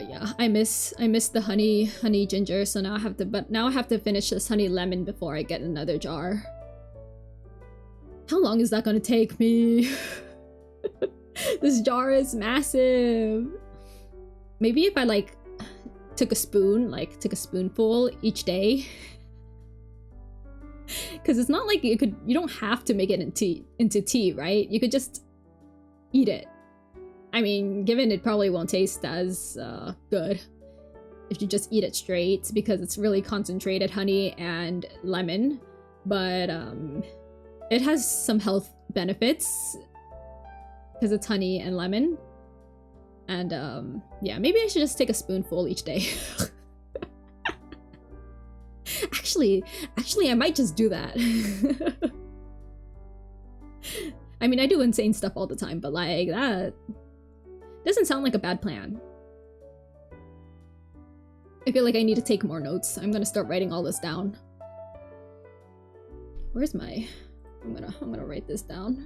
yeah, I miss the honey ginger, so now I have to finish this honey lemon before I get another jar. How long is that gonna take me? This jar is massive. Maybe if I like took a spoonful each day. Because it's not like you don't have to make it into tea, right? You could just eat it. I mean, given it probably won't taste as good if you just eat it straight, because it's really concentrated honey and lemon. But it has some health benefits because it's honey and lemon. And yeah, maybe I should just take a spoonful each day. Actually, I might just do that. I mean, I do insane stuff all the time, but like, that doesn't sound like a bad plan. I feel like I need to take more notes. I'm gonna start writing all this down. Where's my... I'm gonna write this down.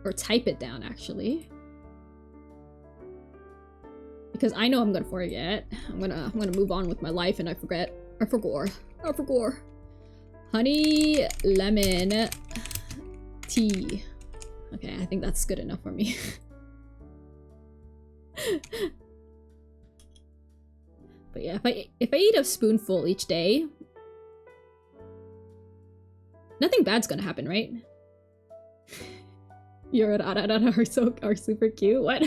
Or type it down, actually. Because I know I'm gonna forget. I'm gonna move on with my life and I forgot. Honey lemon tea. Okay, I think that's good enough for me. But yeah, if I eat a spoonful each day, nothing bad's gonna happen, right? Your Arara are super cute. What?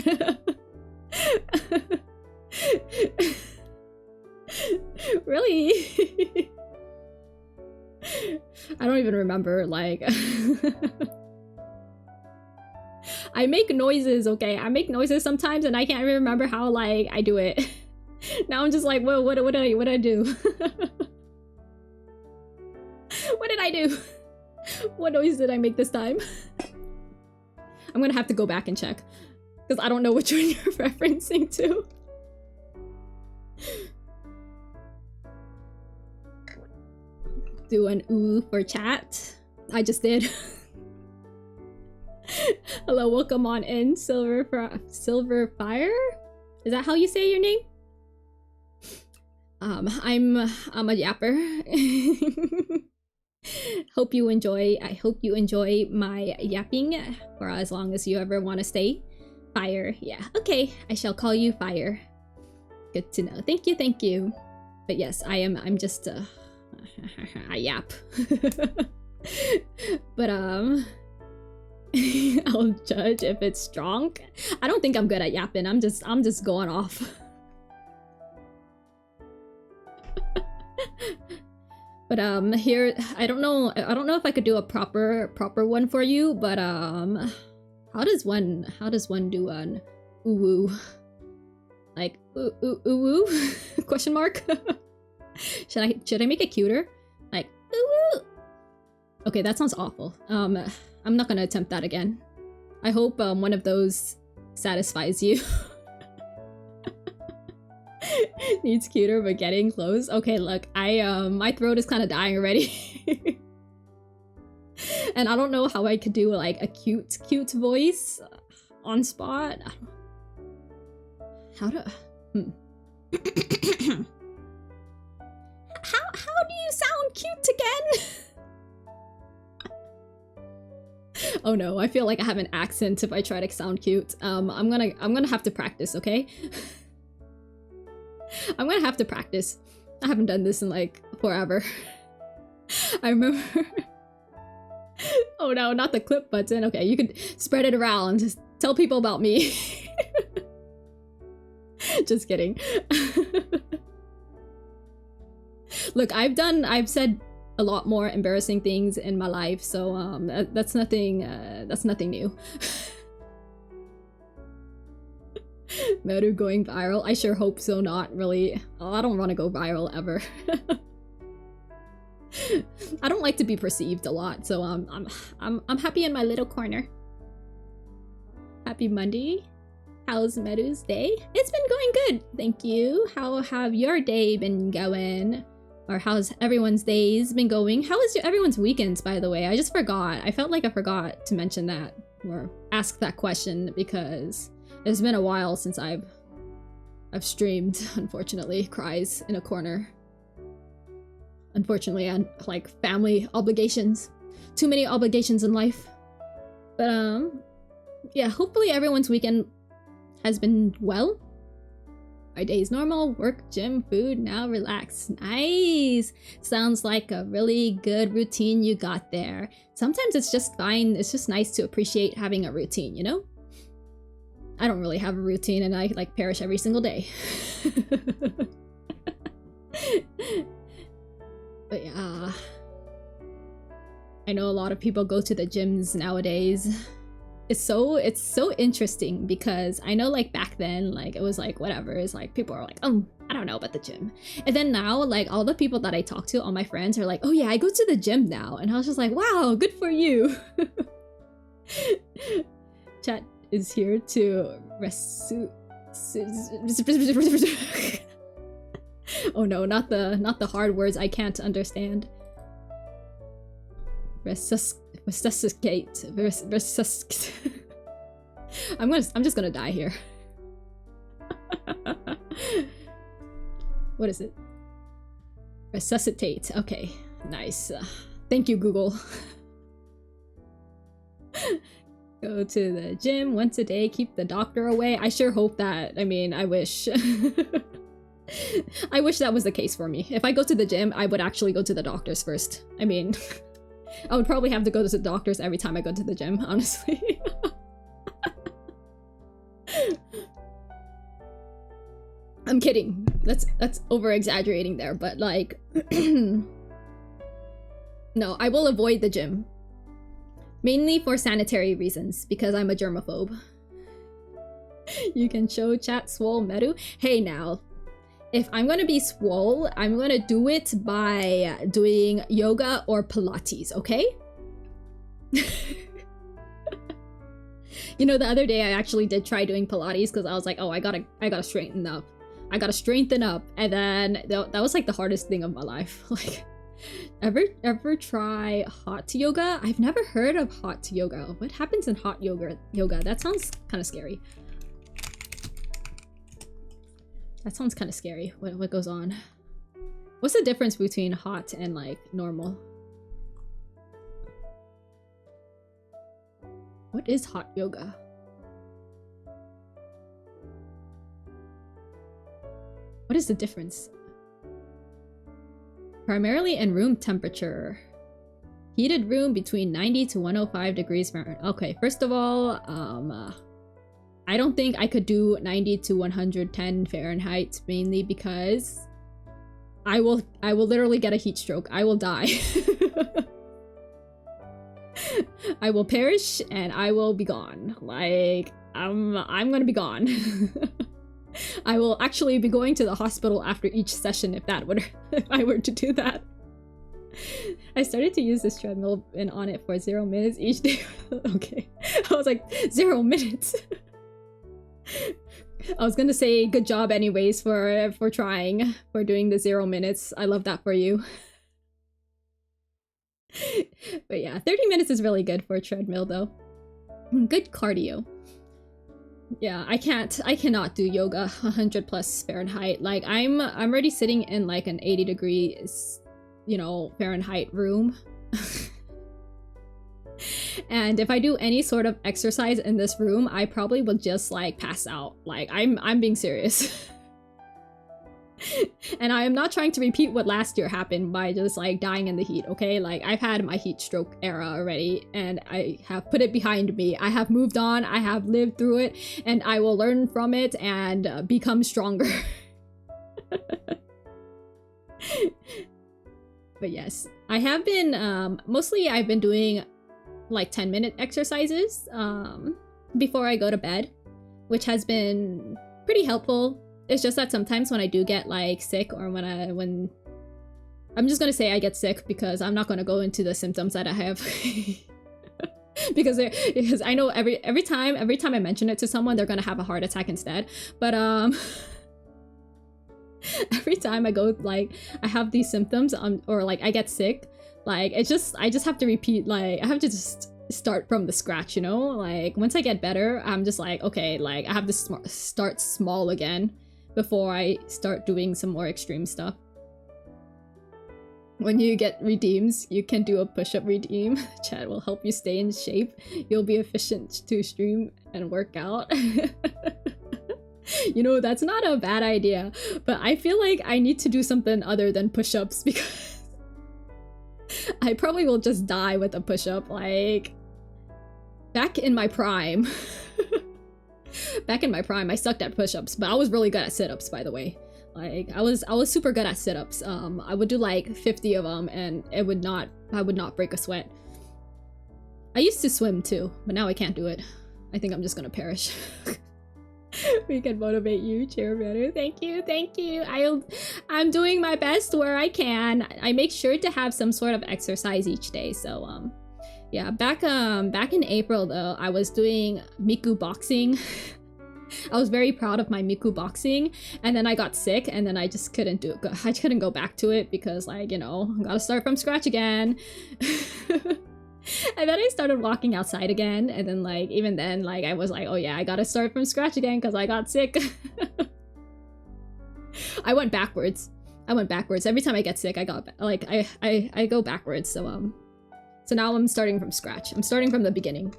Really? I don't even remember, like... I make noises, okay? I make noises sometimes and I can't even remember how, like, I do it. Now I'm just like, whoa, what did I do? What did I do? What noise did I make this time? I'm gonna have to go back and check, because I don't know which one you're referencing to. Do an ooh for chat. I just did. Hello, welcome on in, Silver Fire? Is that how you say your name? I'm a yapper. Hope you enjoy. I hope you enjoy my yapping for as long as you ever want to stay. Fire, yeah. Okay, I shall call you Fire. Good to know. Thank you, thank you. But yes, I'm just a yap. But I'll judge if it's strong. I don't think I'm good at yapping. I'm just going off. But here I don't know if I could do a proper one for you, but how does one do an ooh like ooh ooh question mark? should I make it cuter, like ooh? Okay, that sounds awful. I'm not gonna attempt that again. I hope one of those satisfies you. Needs cuter but getting close. Okay, look, my throat is kind of dying already. And I don't know how I could do like a cute voice on spot. How to how do you sound cute again? Oh no, I feel like I have an accent if I try to sound cute. I'm gonna have to practice, okay? I'm gonna have to practice. I haven't done this in like forever. I remember. Oh no, not the clip button. Okay, you could spread it around and just tell people about me. Just kidding. Look, I've said a lot more embarrassing things in my life, so that's nothing new. Meru going viral? I sure hope so. Not really. Oh, I don't want to go viral ever. I don't like to be perceived a lot, so I'm happy in my little corner. Happy Monday. How's Meru's day? It's been going good, thank you. How have your day been going? Or how's everyone's days been going? How is everyone's weekends, by the way? I just forgot. I felt like I forgot to mention that or ask that question because it's been a while since I've streamed, unfortunately. Cries in a corner. Unfortunately, and like family obligations. Too many obligations in life. But yeah, hopefully everyone's weekend has been well. My day's normal, work, gym, food, now relax. Nice! Sounds like a really good routine you got there. Sometimes it's just fine, it's just nice to appreciate having a routine, you know? I don't really have a routine and I like perish every single day. But yeah, I know a lot of people go to the gyms nowadays. It's so interesting because I know like back then, like it was like whatever, it's like people are like, oh, I don't know about the gym. And then now like all the people that I talk to, all my friends are like, oh yeah, I go to the gym now. And I was just like, wow, good for you. Chat is here to oh no, not the hard words I can't understand. Resuscitate. I'm just gonna die here. What is it? Resuscitate. Okay, nice. Thank you, Google. Go to the gym once a day, keep the doctor away. I sure hope that. I mean, I wish. I wish that was the case for me. If I go to the gym, I would actually go to the doctors first. I mean, I would probably have to go to the doctors every time I go to the gym, honestly. I'm kidding. That's over exaggerating there, but like no, I will avoid the gym. Mainly for sanitary reasons, because I'm a germaphobe. You can show chat swole Meru. Hey now, if I'm gonna be swole, I'm gonna do it by doing yoga or Pilates, okay? You know, the other day I actually did try doing Pilates because I was like, oh, I gotta straighten up. I gotta strengthen up. And then that was like the hardest thing of my life. Like, Ever try hot yoga? I've never heard of hot yoga. What happens in hot yoga? That sounds kind of scary. That sounds kind of scary. What goes on? What's the difference between hot and like normal? What is hot yoga? What is the difference? Primarily in room temperature. Heated room between 90 to 105 degrees Fahrenheit. Okay, first of all, I don't think I could do 90 to 110 Fahrenheit, mainly because I will literally get a heat stroke. I will die. I will perish and I will be gone. Like, I'm gonna be gone. I will actually be going to the hospital after each session if I were to do that. I started to use this treadmill and on it for 0 minutes each day. Okay. I was like, 0 minutes. I was gonna say good job anyways for doing the 0 minutes. I love that for you. But yeah, 30 minutes is really good for a treadmill though. Good cardio. Yeah, I cannot do yoga 100 plus Fahrenheit. Like I'm already sitting in like an 80 degrees, you know, Fahrenheit room. And if I do any sort of exercise in this room, I probably will just like pass out. Like I'm being serious. And I am not trying to repeat what last year happened by just like dying in the heat, okay? Like I've had my heat stroke era already and I have put it behind me. I have moved on, I have lived through it, and I will learn from it and become stronger. But yes, I have been, mostly I've been doing like 10-minute exercises before I go to bed, which has been pretty helpful. It's just that sometimes when I do get like sick or when I'm just gonna say I get sick because I'm not gonna go into the symptoms that I have. because I know every time I mention it to someone, they're gonna have a heart attack instead. But every time I go, like, I have these symptoms or like I get sick, like I just have to repeat, like I have to just start from the scratch, you know? Like once I get better, I'm just like, okay, like I have to start small again before I start doing some more extreme stuff. When you get redeems, you can do a push-up redeem. Chat will help you stay in shape. You'll be efficient to stream and work out. You know, that's not a bad idea, but I feel like I need to do something other than push-ups because I probably will just die with a push-up. Like, back in my prime, I sucked at push-ups, but I was really good at sit-ups, by the way. Like, I was super good at sit-ups. I would do like 50 of them, and I would not break a sweat. I used to swim too, but now I can't do it. I think I'm just gonna perish. We can motivate you, cheer better. Thank you. I'm doing my best where I can. I make sure to have some sort of exercise each day. So yeah, back in April though, I was doing Miku boxing. I was very proud of my Miku boxing, and then I got sick, and then I just couldn't do it. I couldn't go back to it because, like, you know, gotta start from scratch again. And then I started walking outside again, and then, like, even then, like, I was like, oh yeah, I gotta start from scratch again because I got sick. I went backwards. Every time I get sick, I got, like, I go backwards. So now I'm starting from scratch. I'm starting from the beginning.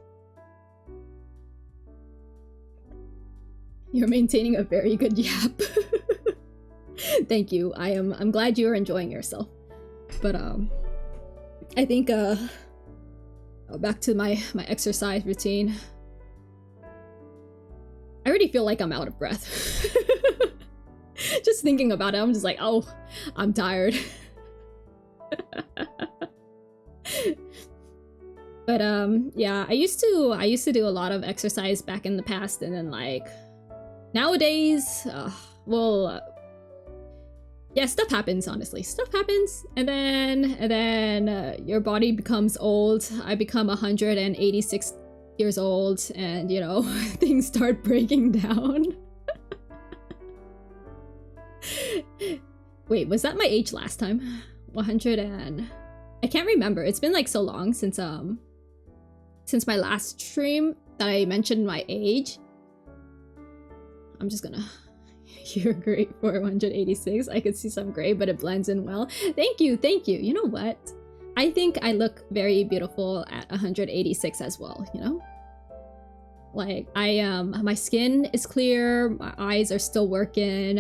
You're maintaining a very good yap. Thank you. I'm glad you're enjoying yourself. But I think back to my exercise routine. I already feel like I'm out of breath. Just thinking about it, I'm just like, oh, I'm tired. But yeah, I used to do a lot of exercise back in the past, and then, like, nowadays, yeah, stuff happens, honestly. Stuff happens, and then your body becomes old. I become 186 years old, and, you know, things start breaking down. Wait, was that my age last time? 100 and... I can't remember. It's been like so long since my last stream that I mentioned my age. I'm just gonna... You're great for 186. I could see some gray, but it blends in well. Thank you, thank you. You know what? I think I look very beautiful at 186 as well, you know? Like, my skin is clear, my eyes are still working.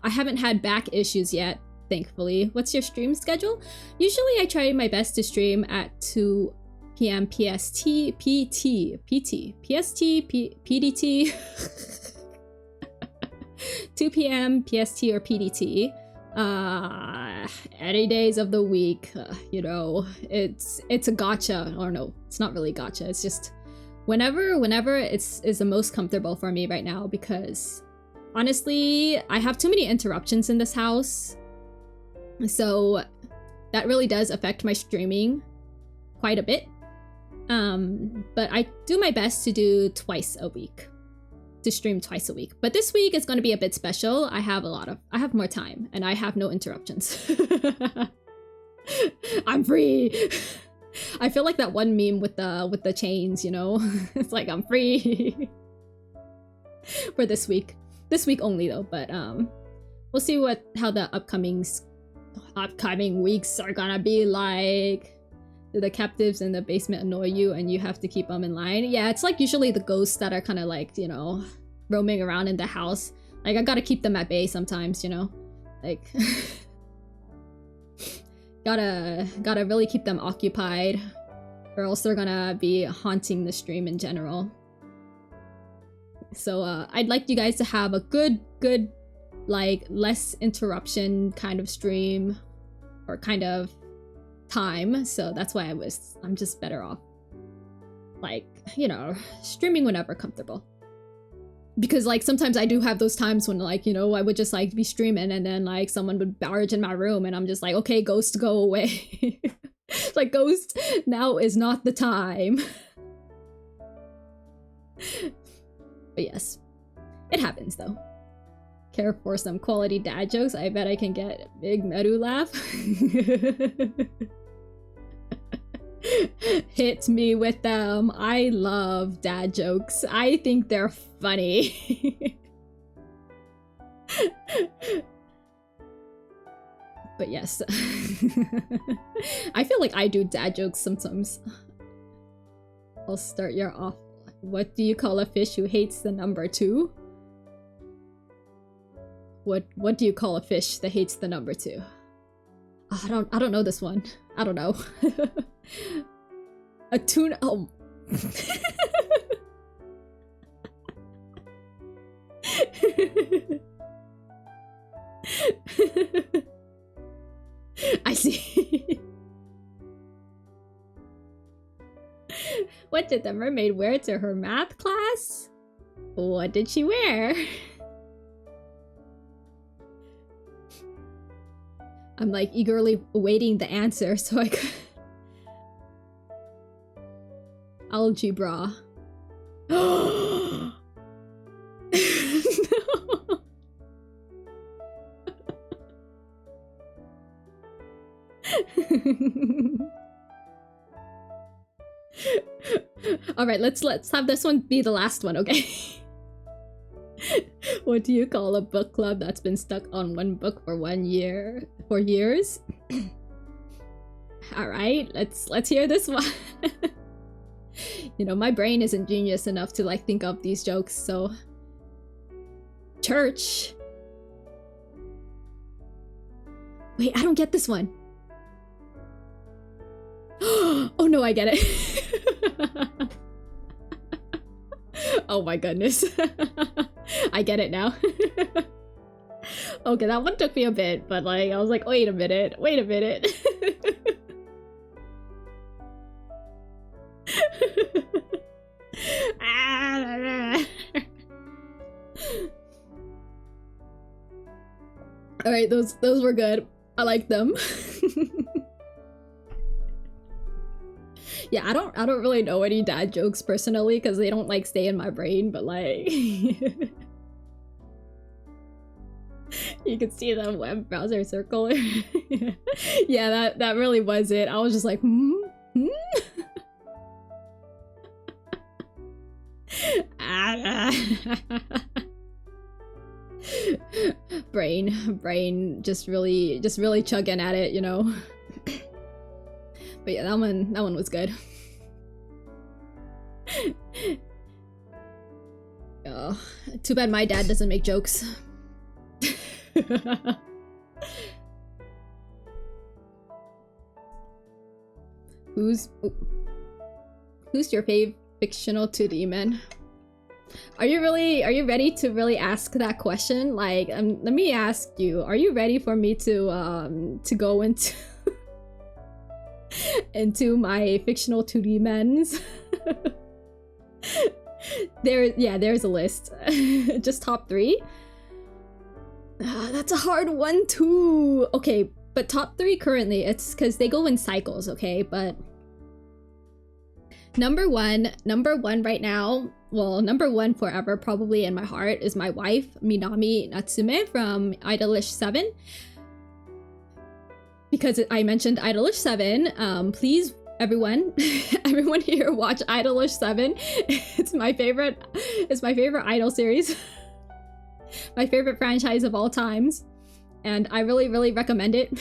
I haven't had back issues yet, thankfully. What's your stream schedule? Usually I try my best to stream at 2 p.m. PST, PDT. 2 p.m. PST or PDT. Any days of the week, you know, it's a gotcha. Or no, it's not really gotcha. It's just whenever it's the most comfortable for me right now, because honestly, I have too many interruptions in this house. So that really does affect my streaming quite a bit. But I do my best to do twice a week. To stream twice a week. But this week is going to be a bit special. I have more time and I have no interruptions. I'm free. I feel like that one meme with the chains, you know? It's like I'm free. For this week. This week only though, but we'll see how the upcoming weeks are gonna be like. Do the captives in the basement annoy you and you have to keep them in line? Yeah, it's like usually the ghosts that are kind of like, you know, roaming around in the house. Like, I gotta keep them at bay sometimes, you know? Like, gotta really keep them occupied, or else they're gonna be haunting the stream in general. So, I'd like you guys to have a good, like, less interruption kind of stream, or kind of time, so that's why I'm just better off, like, you know, streaming whenever comfortable. Because like sometimes I do have those times when, like, you know, I would just like be streaming and then like someone would barge in my room and I'm just like, okay, ghost, go away. Like, ghost, now is not the time. But yes, it happens though. Care for some quality dad jokes? I bet I can get a big Meru laugh. Hit me with them. I love dad jokes. I think they're funny. But yes. I feel like I do dad jokes sometimes. I'll start your off. What do you call a fish who hates the number 2? What do you call a fish that hates the number 2? Oh, I don't know this one. I don't know. A tuna. Oh. I see. What did the mermaid wear to her math class? What did she wear? I'm like eagerly awaiting the answer so I could... Algebra. No. All right, let's have this one be the last one, okay? What do you call a book club that's been stuck on one book for 1 year? For years? All right, let's hear this one. You know, my brain isn't genius enough to like think of these jokes, so church. Wait, I don't get this one. Oh no, I get it. Oh my goodness. I get it now. Okay, that one took me a bit, but like I was like, wait a minute. All right, those were good. I like them. Yeah, I don't really know any dad jokes personally because they don't like stay in my brain, but like You could see the web browser circle. Yeah, that really was it. I was just like, hmm? brain just really chugging at it, you know. But yeah, that one was good. Oh, too bad my dad doesn't make jokes. Who's your fave fictional 2D man? Are you ready to really ask that question? Like, let me ask you, are you ready for me to go into into my fictional 2D men's? There's a list. Just top 3. That's a hard one too. Okay, but top 3 currently, it's because they go in cycles, okay? But number one right now, well, number 1 forever probably in my heart is my wife, Minami Natsume from Idolish 7. Because I mentioned Idolish 7, please, everyone here watch Idolish 7. It's my favorite idol series. My favorite franchise of all times. And I really recommend it.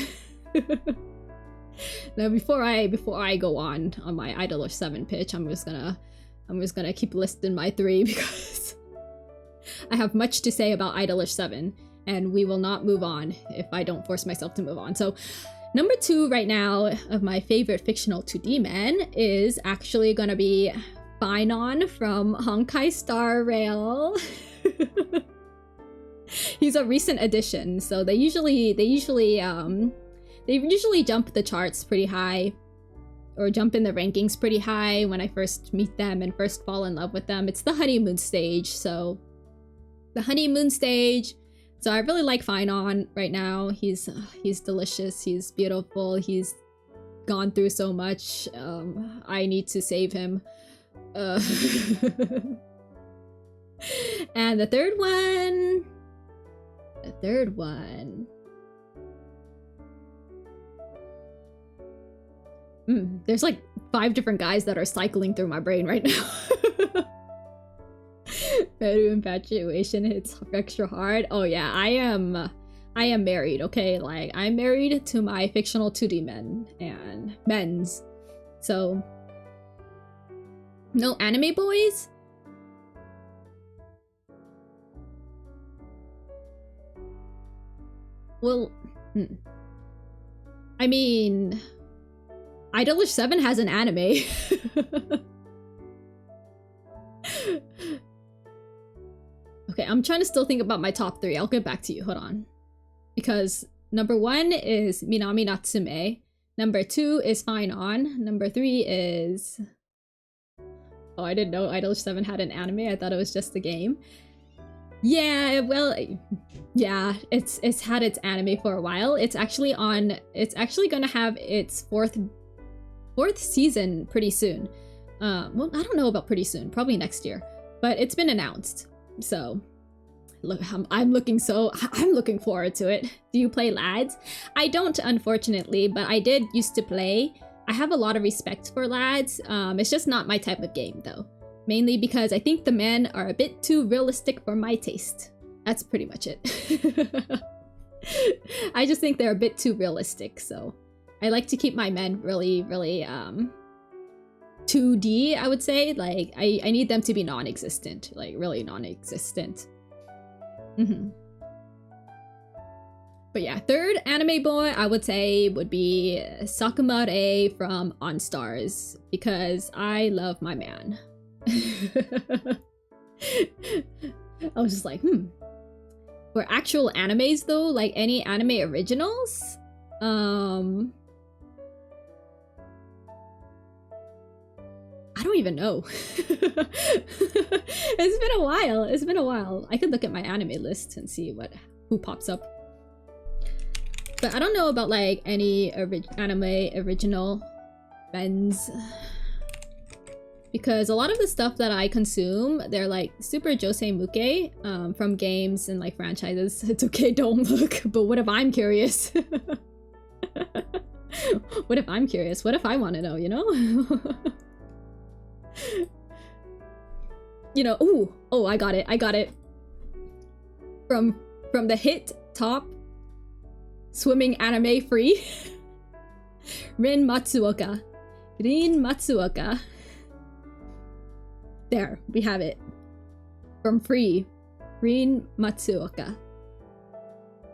Now before I go on my Idolish 7 pitch, I'm just gonna keep listing my 3 because I have much to say about Idolish 7 and we will not move on if I don't force myself to move on. So number 2 right now of my favorite fictional 2D men is actually gonna be Finon from Honkai Star Rail. He's a recent addition, so they usually jump the charts pretty high, or jump in the rankings pretty high when I first meet them and first fall in love with them. It's the honeymoon stage, so the honeymoon stage. So I really like Finon right now. He's delicious. He's beautiful. He's gone through so much. I need to save him. And the third one. There's like 5 different guys that are cycling through my brain right now. Meru infatuation hits extra hard. Oh yeah, I am married, okay? Like, I'm married to my fictional 2D men and men's. So no anime boys? Well, I mean, Idolish 7 has an anime. Okay, I'm trying to still think about my top 3. I'll get back to you. Hold on. Because number 1 is Minami Natsume. Number 2 is Finon. Number 3 is... Oh, I didn't know Idolish 7 had an anime. I thought it was just a game. Yeah, well, yeah, it's had its anime for a while. It's actually gonna have its fourth season pretty soon. Well, I don't know about pretty soon, probably next year, but it's been announced. So look, I'm looking forward to it. Do you play lads? I don't, unfortunately, but I did used to play. I have a lot of respect for lads. It's just not my type of game though. Mainly because I think the men are a bit too realistic for my taste. That's pretty much it. I just think they're a bit too realistic, so I like to keep my men really 2D, I would say. Like, I need them to be non-existent, like really non-existent. But yeah, third anime boy I would say would be Sakumare from On Stars, because I love my man. I was just like, For actual animes though, like any anime originals, I don't even know. It's been a while. I could look at my anime list and see who pops up. But I don't know about like any anime original men's. because a lot of the stuff that I consume, they're like super josei muke from games and like franchises. It's okay, don't look. But what if I'm curious? What if I'm curious? What if I want to know, you know? You know, oh, I got it. From the hit top swimming anime Free. Rin Matsuoka. There, we have it. From Free, Rin Matsuoka.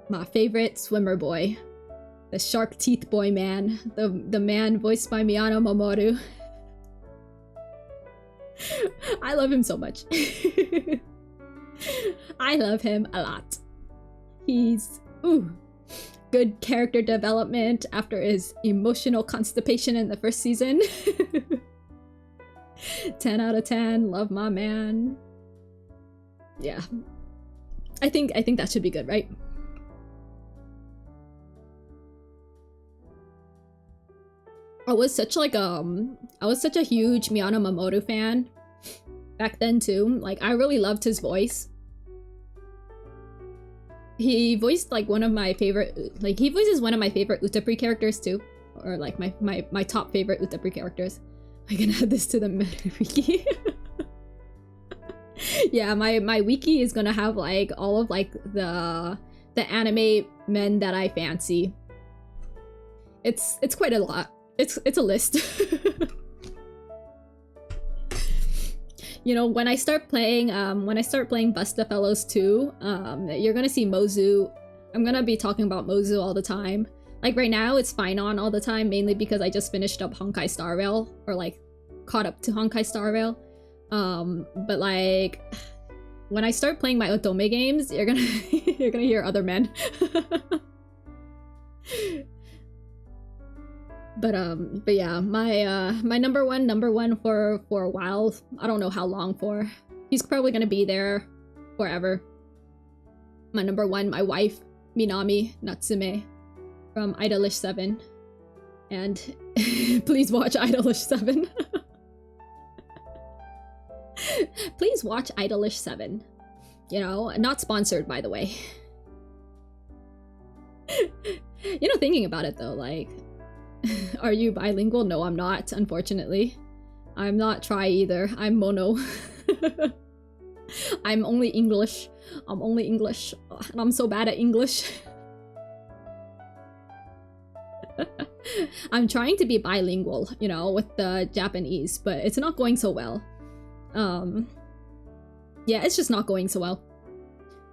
My favorite swimmer boy. The shark teeth boy man. The man voiced by Miyano Mamoru. I love him so much. I love him a lot. He's good character development after his emotional constipation in the first season. 10 out of 10, love my man. Yeah. I think that should be good, right? I was such a huge Miyano Mamoru fan back then too. Like, I really loved his voice. He voiced like one of my favorite, like he voices one of my favorite Utapri characters too, or like my top favorite Utapri characters. I can add this to the meta wiki. Yeah, my wiki is gonna have like all of like the anime men that I fancy. It's quite a lot. It's a list. You know, when I start playing Busta Fellows 2, you're gonna see Mozu. I'm gonna be talking about Mozu all the time. Like right now, it's fine on all the time, mainly because I just finished up Honkai Star Rail, or like caught up to Honkai Star Rail. But like when I start playing my Otome games, you're gonna hear other men. But yeah, my number one for a while. I don't know how long for. He's probably gonna be there forever. My number one, my wife, Minami Natsume from Idolish 7. And please watch Idolish 7. Please watch Idolish 7. You know, not sponsored, by the way. You know, thinking about it though, like, are you bilingual? No, I'm not, unfortunately. I'm not tri either. I'm mono. I'm only English. I'm only English. And I'm so bad at English. I'm trying to be bilingual, you know, with the Japanese, but it's not going so well. Yeah, it's just not going so well.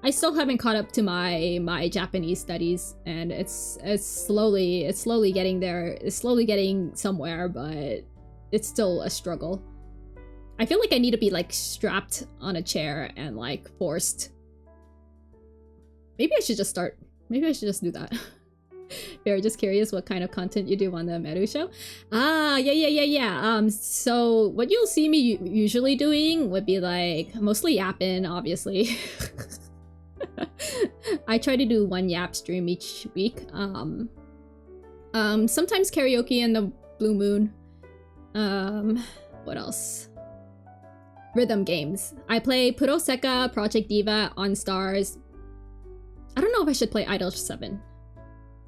I still haven't caught up to my Japanese studies, and it's slowly getting there. It's slowly getting somewhere, but it's still a struggle. I feel like I need to be like strapped on a chair and like forced. Maybe I should just do that. Very just curious what kind of content you do on the Meru show. Ah, yeah. So what you'll see me usually doing would be like mostly yapping, obviously. I try to do one yap stream each week. Sometimes karaoke in the blue moon. What else? Rhythm games. I play Puroseka, Project Diva, On Stars. I don't know if I should play Idol 7.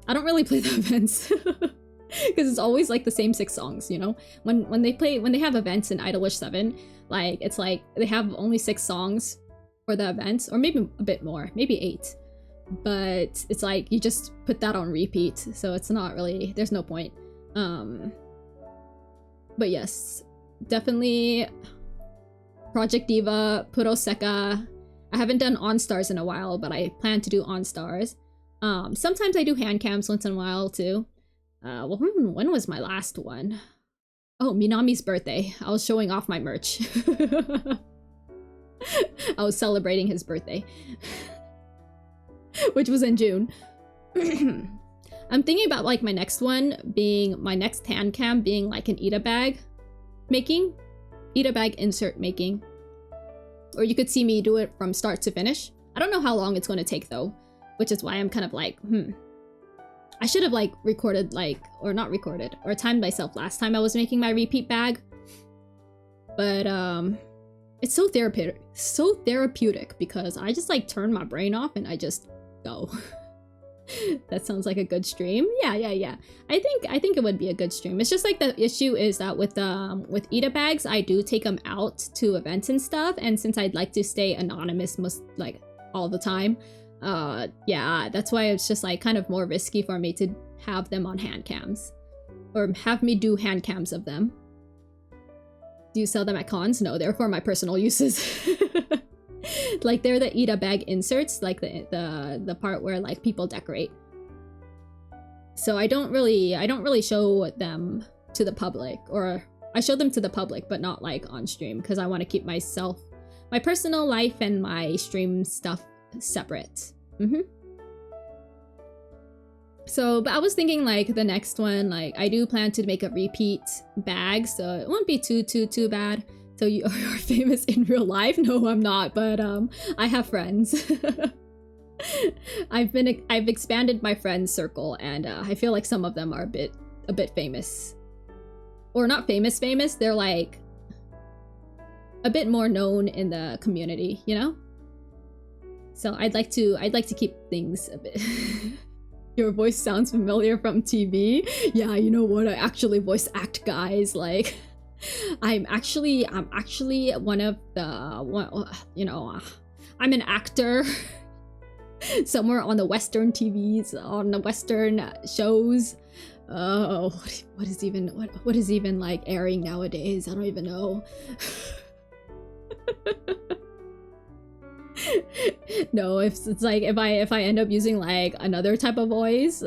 I don't really play the events. Because it's always like the same 6 songs, you know? When they have events in Idolish 7, like it's like they have only 6 songs for the events, or maybe a bit more, maybe 8. But it's like you just put that on repeat, so it's not really, there's no point. But yes, definitely Project Diva, Puroseka. I haven't done On Stars in a while, but I plan to do On Stars. Sometimes I do hand cams once in a while too. Well, when was my last one? Oh, Minami's birthday. I was showing off my merch. I was celebrating his birthday. Which was in June. I'm thinking about like my next one being, my next hand cam being like an Ita bag making. Ita bag insert making. Or you could see me do it from start to finish. I don't know how long it's going to take though. Which is why I'm kind of like, I should have like recorded like, or not recorded, or timed myself last time I was making my repeat bag. But it's so therapeutic because I just like turn my brain off and I just go. That sounds like a good stream. Yeah. I think it would be a good stream. It's just like the issue is that with Ita bags, I do take them out to events and stuff, and since I'd like to stay anonymous most like all the time, yeah, that's why it's just like kind of more risky for me to have them on hand cams or have me do hand cams of them. Do you sell them at cons? No, they're for my personal uses. Like they're the Ita bag inserts, like the part where like people decorate. So I don't really show them to the public, or I show them to the public but not like on stream because I want to keep my personal life and my stream stuff separate. So, but I was thinking like the next one, like I do plan to make a repeat bag, so it won't be too bad. So you are famous in real life? No, I'm not, but I have friends. I've expanded my friend circle, and I feel like some of them are a bit famous, or not famous. They're like a bit more known in the community, you know. So I'd like to keep things a bit. Your voice sounds familiar from TV. Yeah, you know what? I actually voice act, guys. Like. I'm actually one of the, you know, I'm an actor somewhere on the Western TVs, on the Western shows. Oh, what is even like airing nowadays? I don't even know. No, if it's like if I end up using like another type of voice,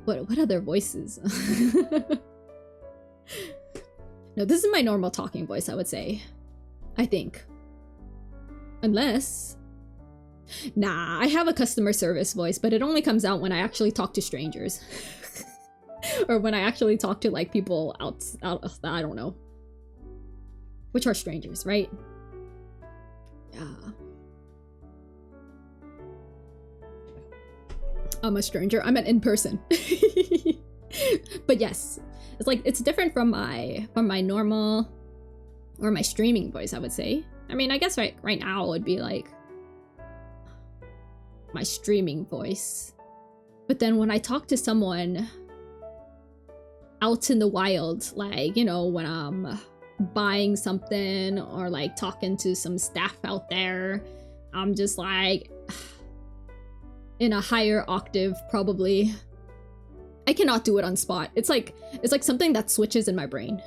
what other voices? No, this is my normal talking voice, I would say. I think. Unless... Nah, I have a customer service voice, but it only comes out when I actually talk to strangers. Or when I actually talk to like people out, I don't know. Which are strangers, right? Yeah. I'm a stranger. I'm an in-person. But yes, it's like it's different from my normal or my streaming voice, I would say. I mean, I guess right now it would be like my streaming voice. But then when I talk to someone out in the wild, like, you know, when I'm buying something or like talking to some staff out there, I'm just like in a higher octave, probably. I cannot do it on spot. It's like something that switches in my brain.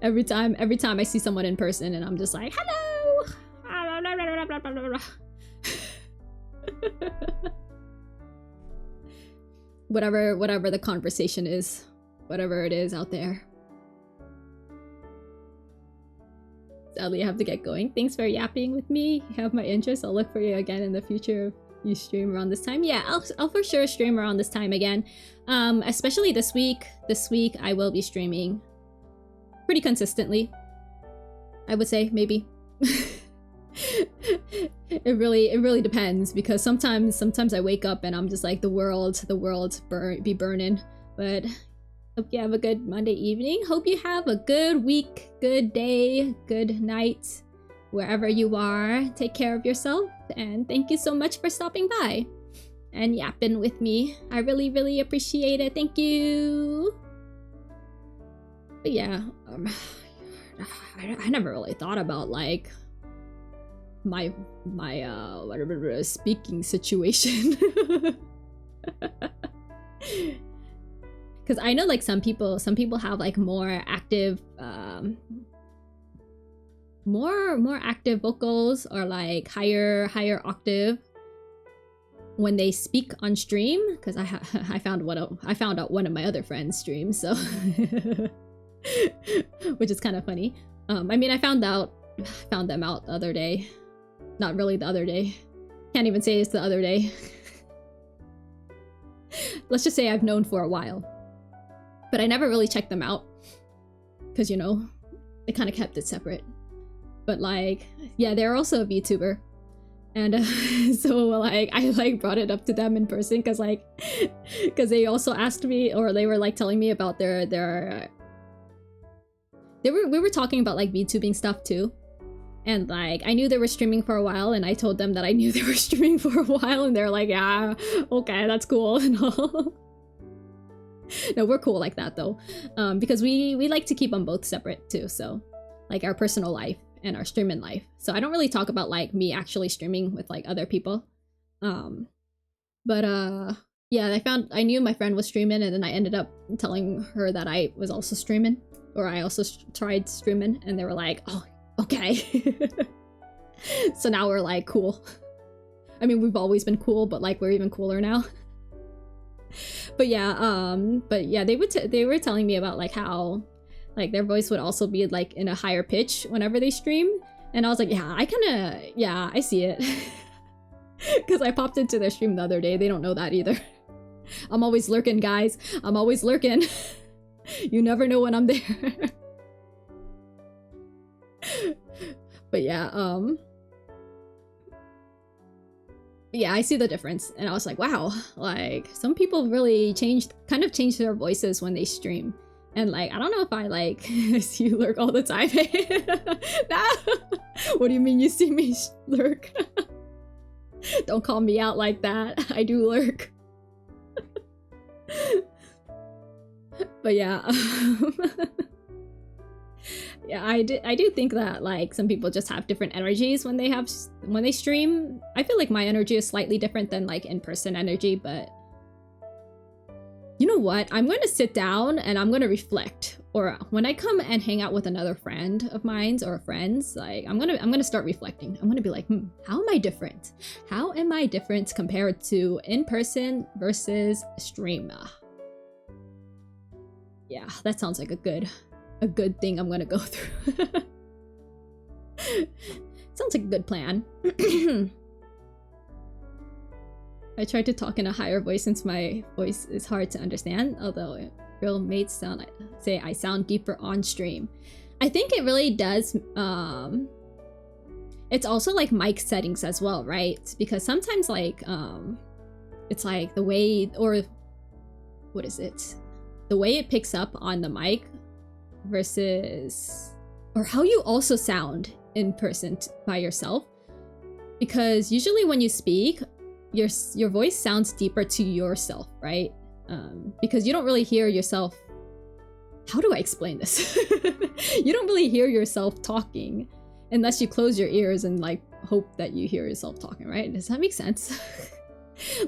every time I see someone in person and I'm just like, hello. whatever the conversation is, whatever it is out there. Sadly, I have to get going. Thanks for yapping with me. You have my interest. I'll look for you again in the future. You stream around this time. Yeah, I'll for sure stream around this time again. Especially this week. This week I will be streaming pretty consistently. I would say, maybe. It really depends, because sometimes I wake up and I'm just like the world be burning. But hope you have a good Monday evening. Hope you have a good week, good day, good night, wherever you are. Take care of yourself, and thank you so much for stopping by and yapping with me. I really appreciate it. Thank you. But yeah, I never really thought about like my whatever speaking situation. Because I know like some people have like more active active vocals, or like higher octave when they speak on stream. Because I found out one of my other friends streams, so which is kind of funny. I mean, I found them out the other day. Not really the other day. Can't even say it's the other day. Let's just say I've known for a while. But I never really checked them out. Because, you know, they kind of kept it separate. But like, yeah, they're also a VTuber. And so like I like brought it up to them in person because they also asked me, or they were like telling me about we were talking about like VTubing stuff too. And like I knew they were streaming for a while, and I told them that I knew they were streaming for a while, and they're like, yeah, okay, that's cool and all. No, we're cool like that though, because we like to keep them both separate too. So like our personal life and our streaming life. So I don't really talk about like me actually streaming with like other people. But yeah, I knew my friend was streaming, and then I ended up telling her that I was also streaming, or I also tried streaming, and they were like, oh, okay. So now we're like cool. I mean, we've always been cool, but like we're even cooler now. But yeah, they were telling me about like how like their voice would also be like in a higher pitch whenever they stream, and I was like, yeah, I see it. Because I popped into their stream the other day. They don't know that either. I'm always lurking, guys. I'm always lurking. You never know when I'm there. But yeah, yeah, I see the difference, and I was like, wow, like some people really kind of change their voices when they stream. And like, I don't know if I like see you lurk all the time. Nah. What do you mean you see me lurk? Don't call me out like that. I do lurk. But yeah, yeah, I do think that like some people just have different energies when they stream. I feel like my energy is slightly different than like in-person energy, but you know what? I'm going to sit down and I'm going to reflect. Or when I come and hang out with another friend of mine or friends, like I'm going to start reflecting. I'm going to be like, how am I different? How am I different compared to in-person versus stream? Yeah, that sounds like a good thing I'm going to go through. Sounds like a good plan. I tried to talk in a higher voice since my voice is hard to understand, although real mates say I sound deeper on stream. I think it really does. It's also like mic settings as well, right? Because sometimes like it's like the way, or what is it? The way it picks up on the mic versus, or how you also sound in person by yourself. Because usually when you speak, your voice sounds deeper to yourself, right? Because you don't really hear yourself. How do I explain this? You don't really hear yourself talking unless you close your ears and like hope that you hear yourself talking, right? Does that make sense?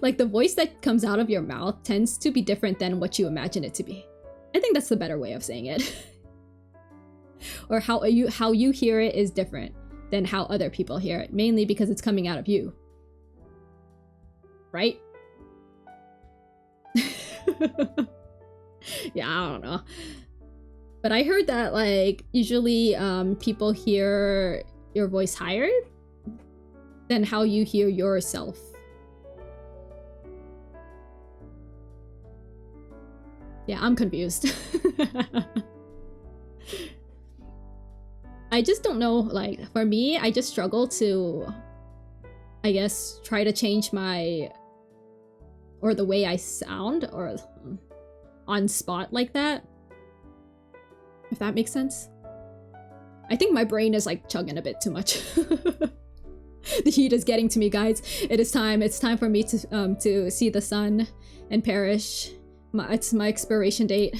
Like the voice that comes out of your mouth tends to be different than what you imagine it to be. I think that's the better way of saying it. Or how you hear it is different than how other people hear it, mainly because it's coming out of you. Right? Yeah, I don't know. But I heard that like usually people hear your voice higher than how you hear yourself. Yeah, I'm confused. I just don't know, like for me, I just struggle to, I guess, try to change or the way I sound or on spot like that. If that makes sense. I think my brain is like chugging a bit too much. The heat is getting to me, guys. It's time for me to see the sun and perish. It's my expiration date.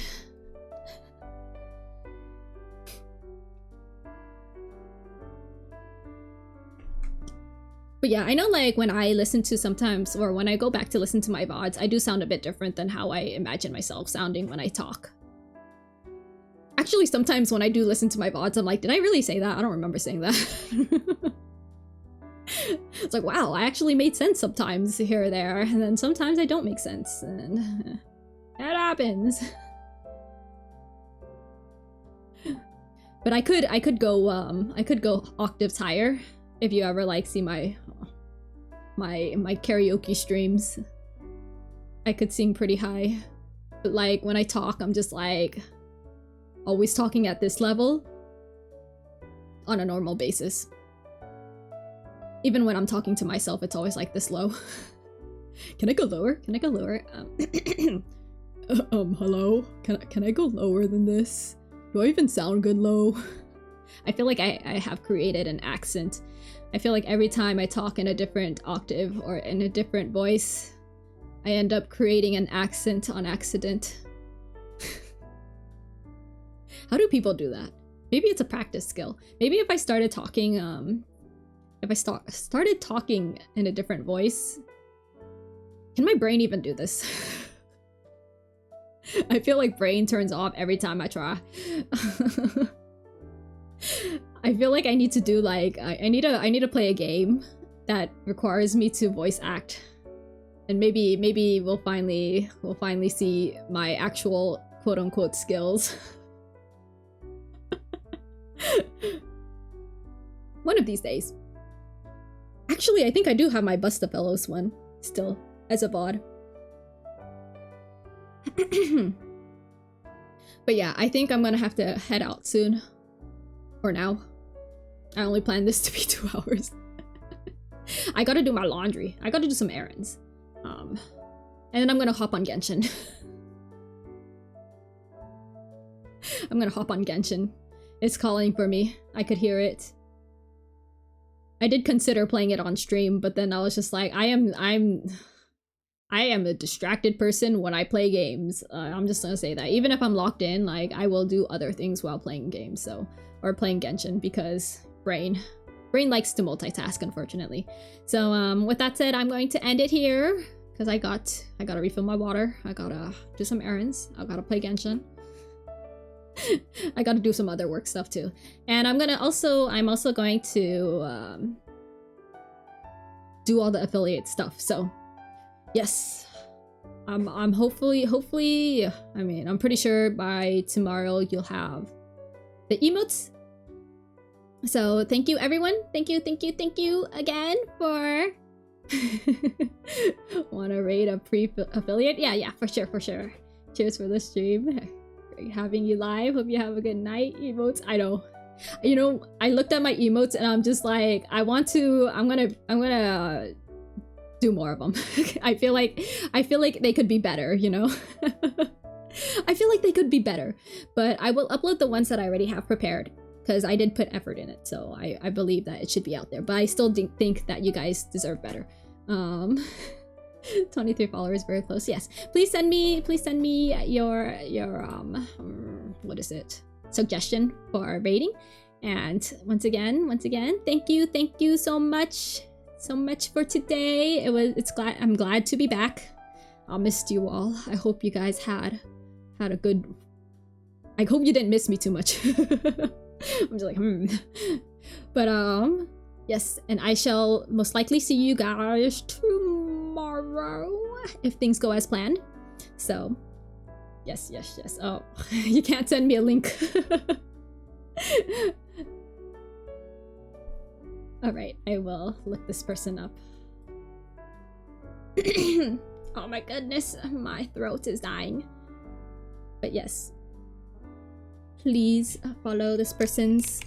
But yeah, I know like when I listen to sometimes, or when I go back to listen to my VODs, I do sound a bit different than how I imagine myself sounding when I talk. Actually, sometimes when I do listen to my VODs, I'm like, did I really say that? I don't remember saying that. It's like, wow, I actually made sense sometimes here or there, and then sometimes I don't make sense, and that happens. But I could go octaves higher if you ever like see my karaoke streams. I could sing pretty high, but like when I talk, I'm just like always talking at this level on a normal basis. Even when I'm talking to myself, it's always like this low. Can I go lower? Can I go lower? Hello? Can I go lower than this? Do I even sound good low? I feel like I have created an accent. I feel like every time I talk in a different octave or in a different voice, I end up creating an accent on accident. How do people do that? Maybe it's a practice skill. Maybe if I started talking, if I started talking in a different voice, can my brain even do this? I feel like brain turns off every time I try. I feel like I need to do like I need to play a game that requires me to voice act, and maybe we'll finally see my actual quote unquote skills. One of these days. Actually, I think I do have my Bustafellows one still as a VOD. But yeah, I think I'm gonna have to head out soon. Or now. I only planned this to be 2 hours. I gotta do my laundry. I gotta do some errands. And then I'm gonna hop on Genshin. I'm gonna hop on Genshin. It's calling for me. I could hear it. I did consider playing it on stream, but then I was just like, I am a distracted person when I play games. I'm just gonna say that. Even if I'm locked in, like, I will do other things while playing games, so... Or playing Genshin, because brain likes to multitask, unfortunately. So, with that said, I'm going to end it here, because I gotta refill my water, I gotta do some errands, I gotta play Genshin. I gotta do some other work stuff too. And I'm also going to do all the affiliate stuff, so yes. I'm hopefully, I mean, I'm pretty sure by tomorrow you'll have the emotes. So thank you everyone. Thank you again for wanna rate a pre-affiliate? Yeah, for sure. Cheers for the stream. Great having you live. Hope you have a good night. Emotes. I know. You know, I looked at my emotes and I'm just like, I'm gonna do more of them. I feel like they could be better, you know? I feel like they could be better, but I will upload the ones that I already have prepared, because I did put effort in it, so I believe that it should be out there, but I still think that you guys deserve better. 23 followers, very close. Yes, please send me your what is it, suggestion for rating. And once again, thank you so much for today. I'm glad to be back. I missed you all. I hope you guys had a good... I hope you didn't miss me too much. I'm just like, But yes, and I shall most likely see you guys tomorrow if things go as planned. So yes. Oh, you can't send me a link. All right, I will look this person up. Oh my goodness, my throat is dying. But yes, please follow this person's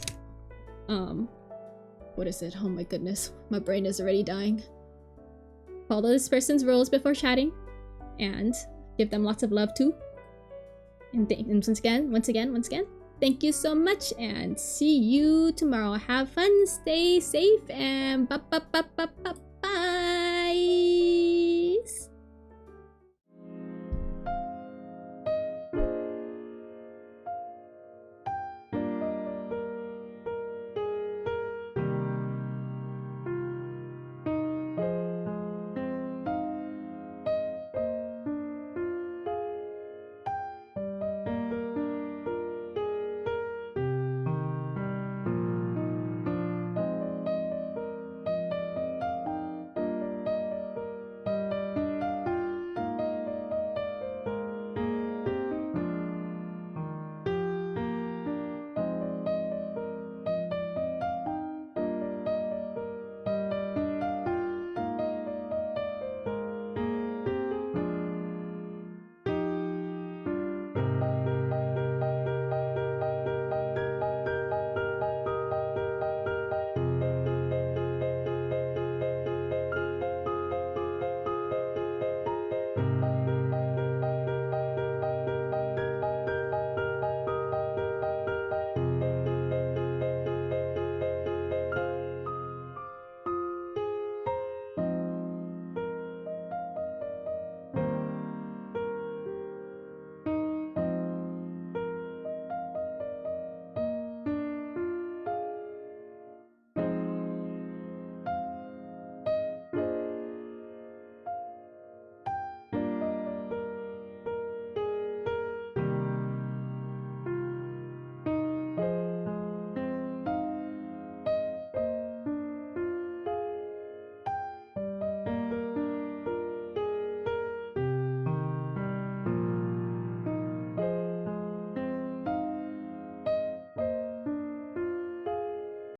what is it? Oh my goodness, my brain is already dying. Follow this person's rules before chatting, and give them lots of love too. And once again, thank you so much, and see you tomorrow. Have fun, stay safe, and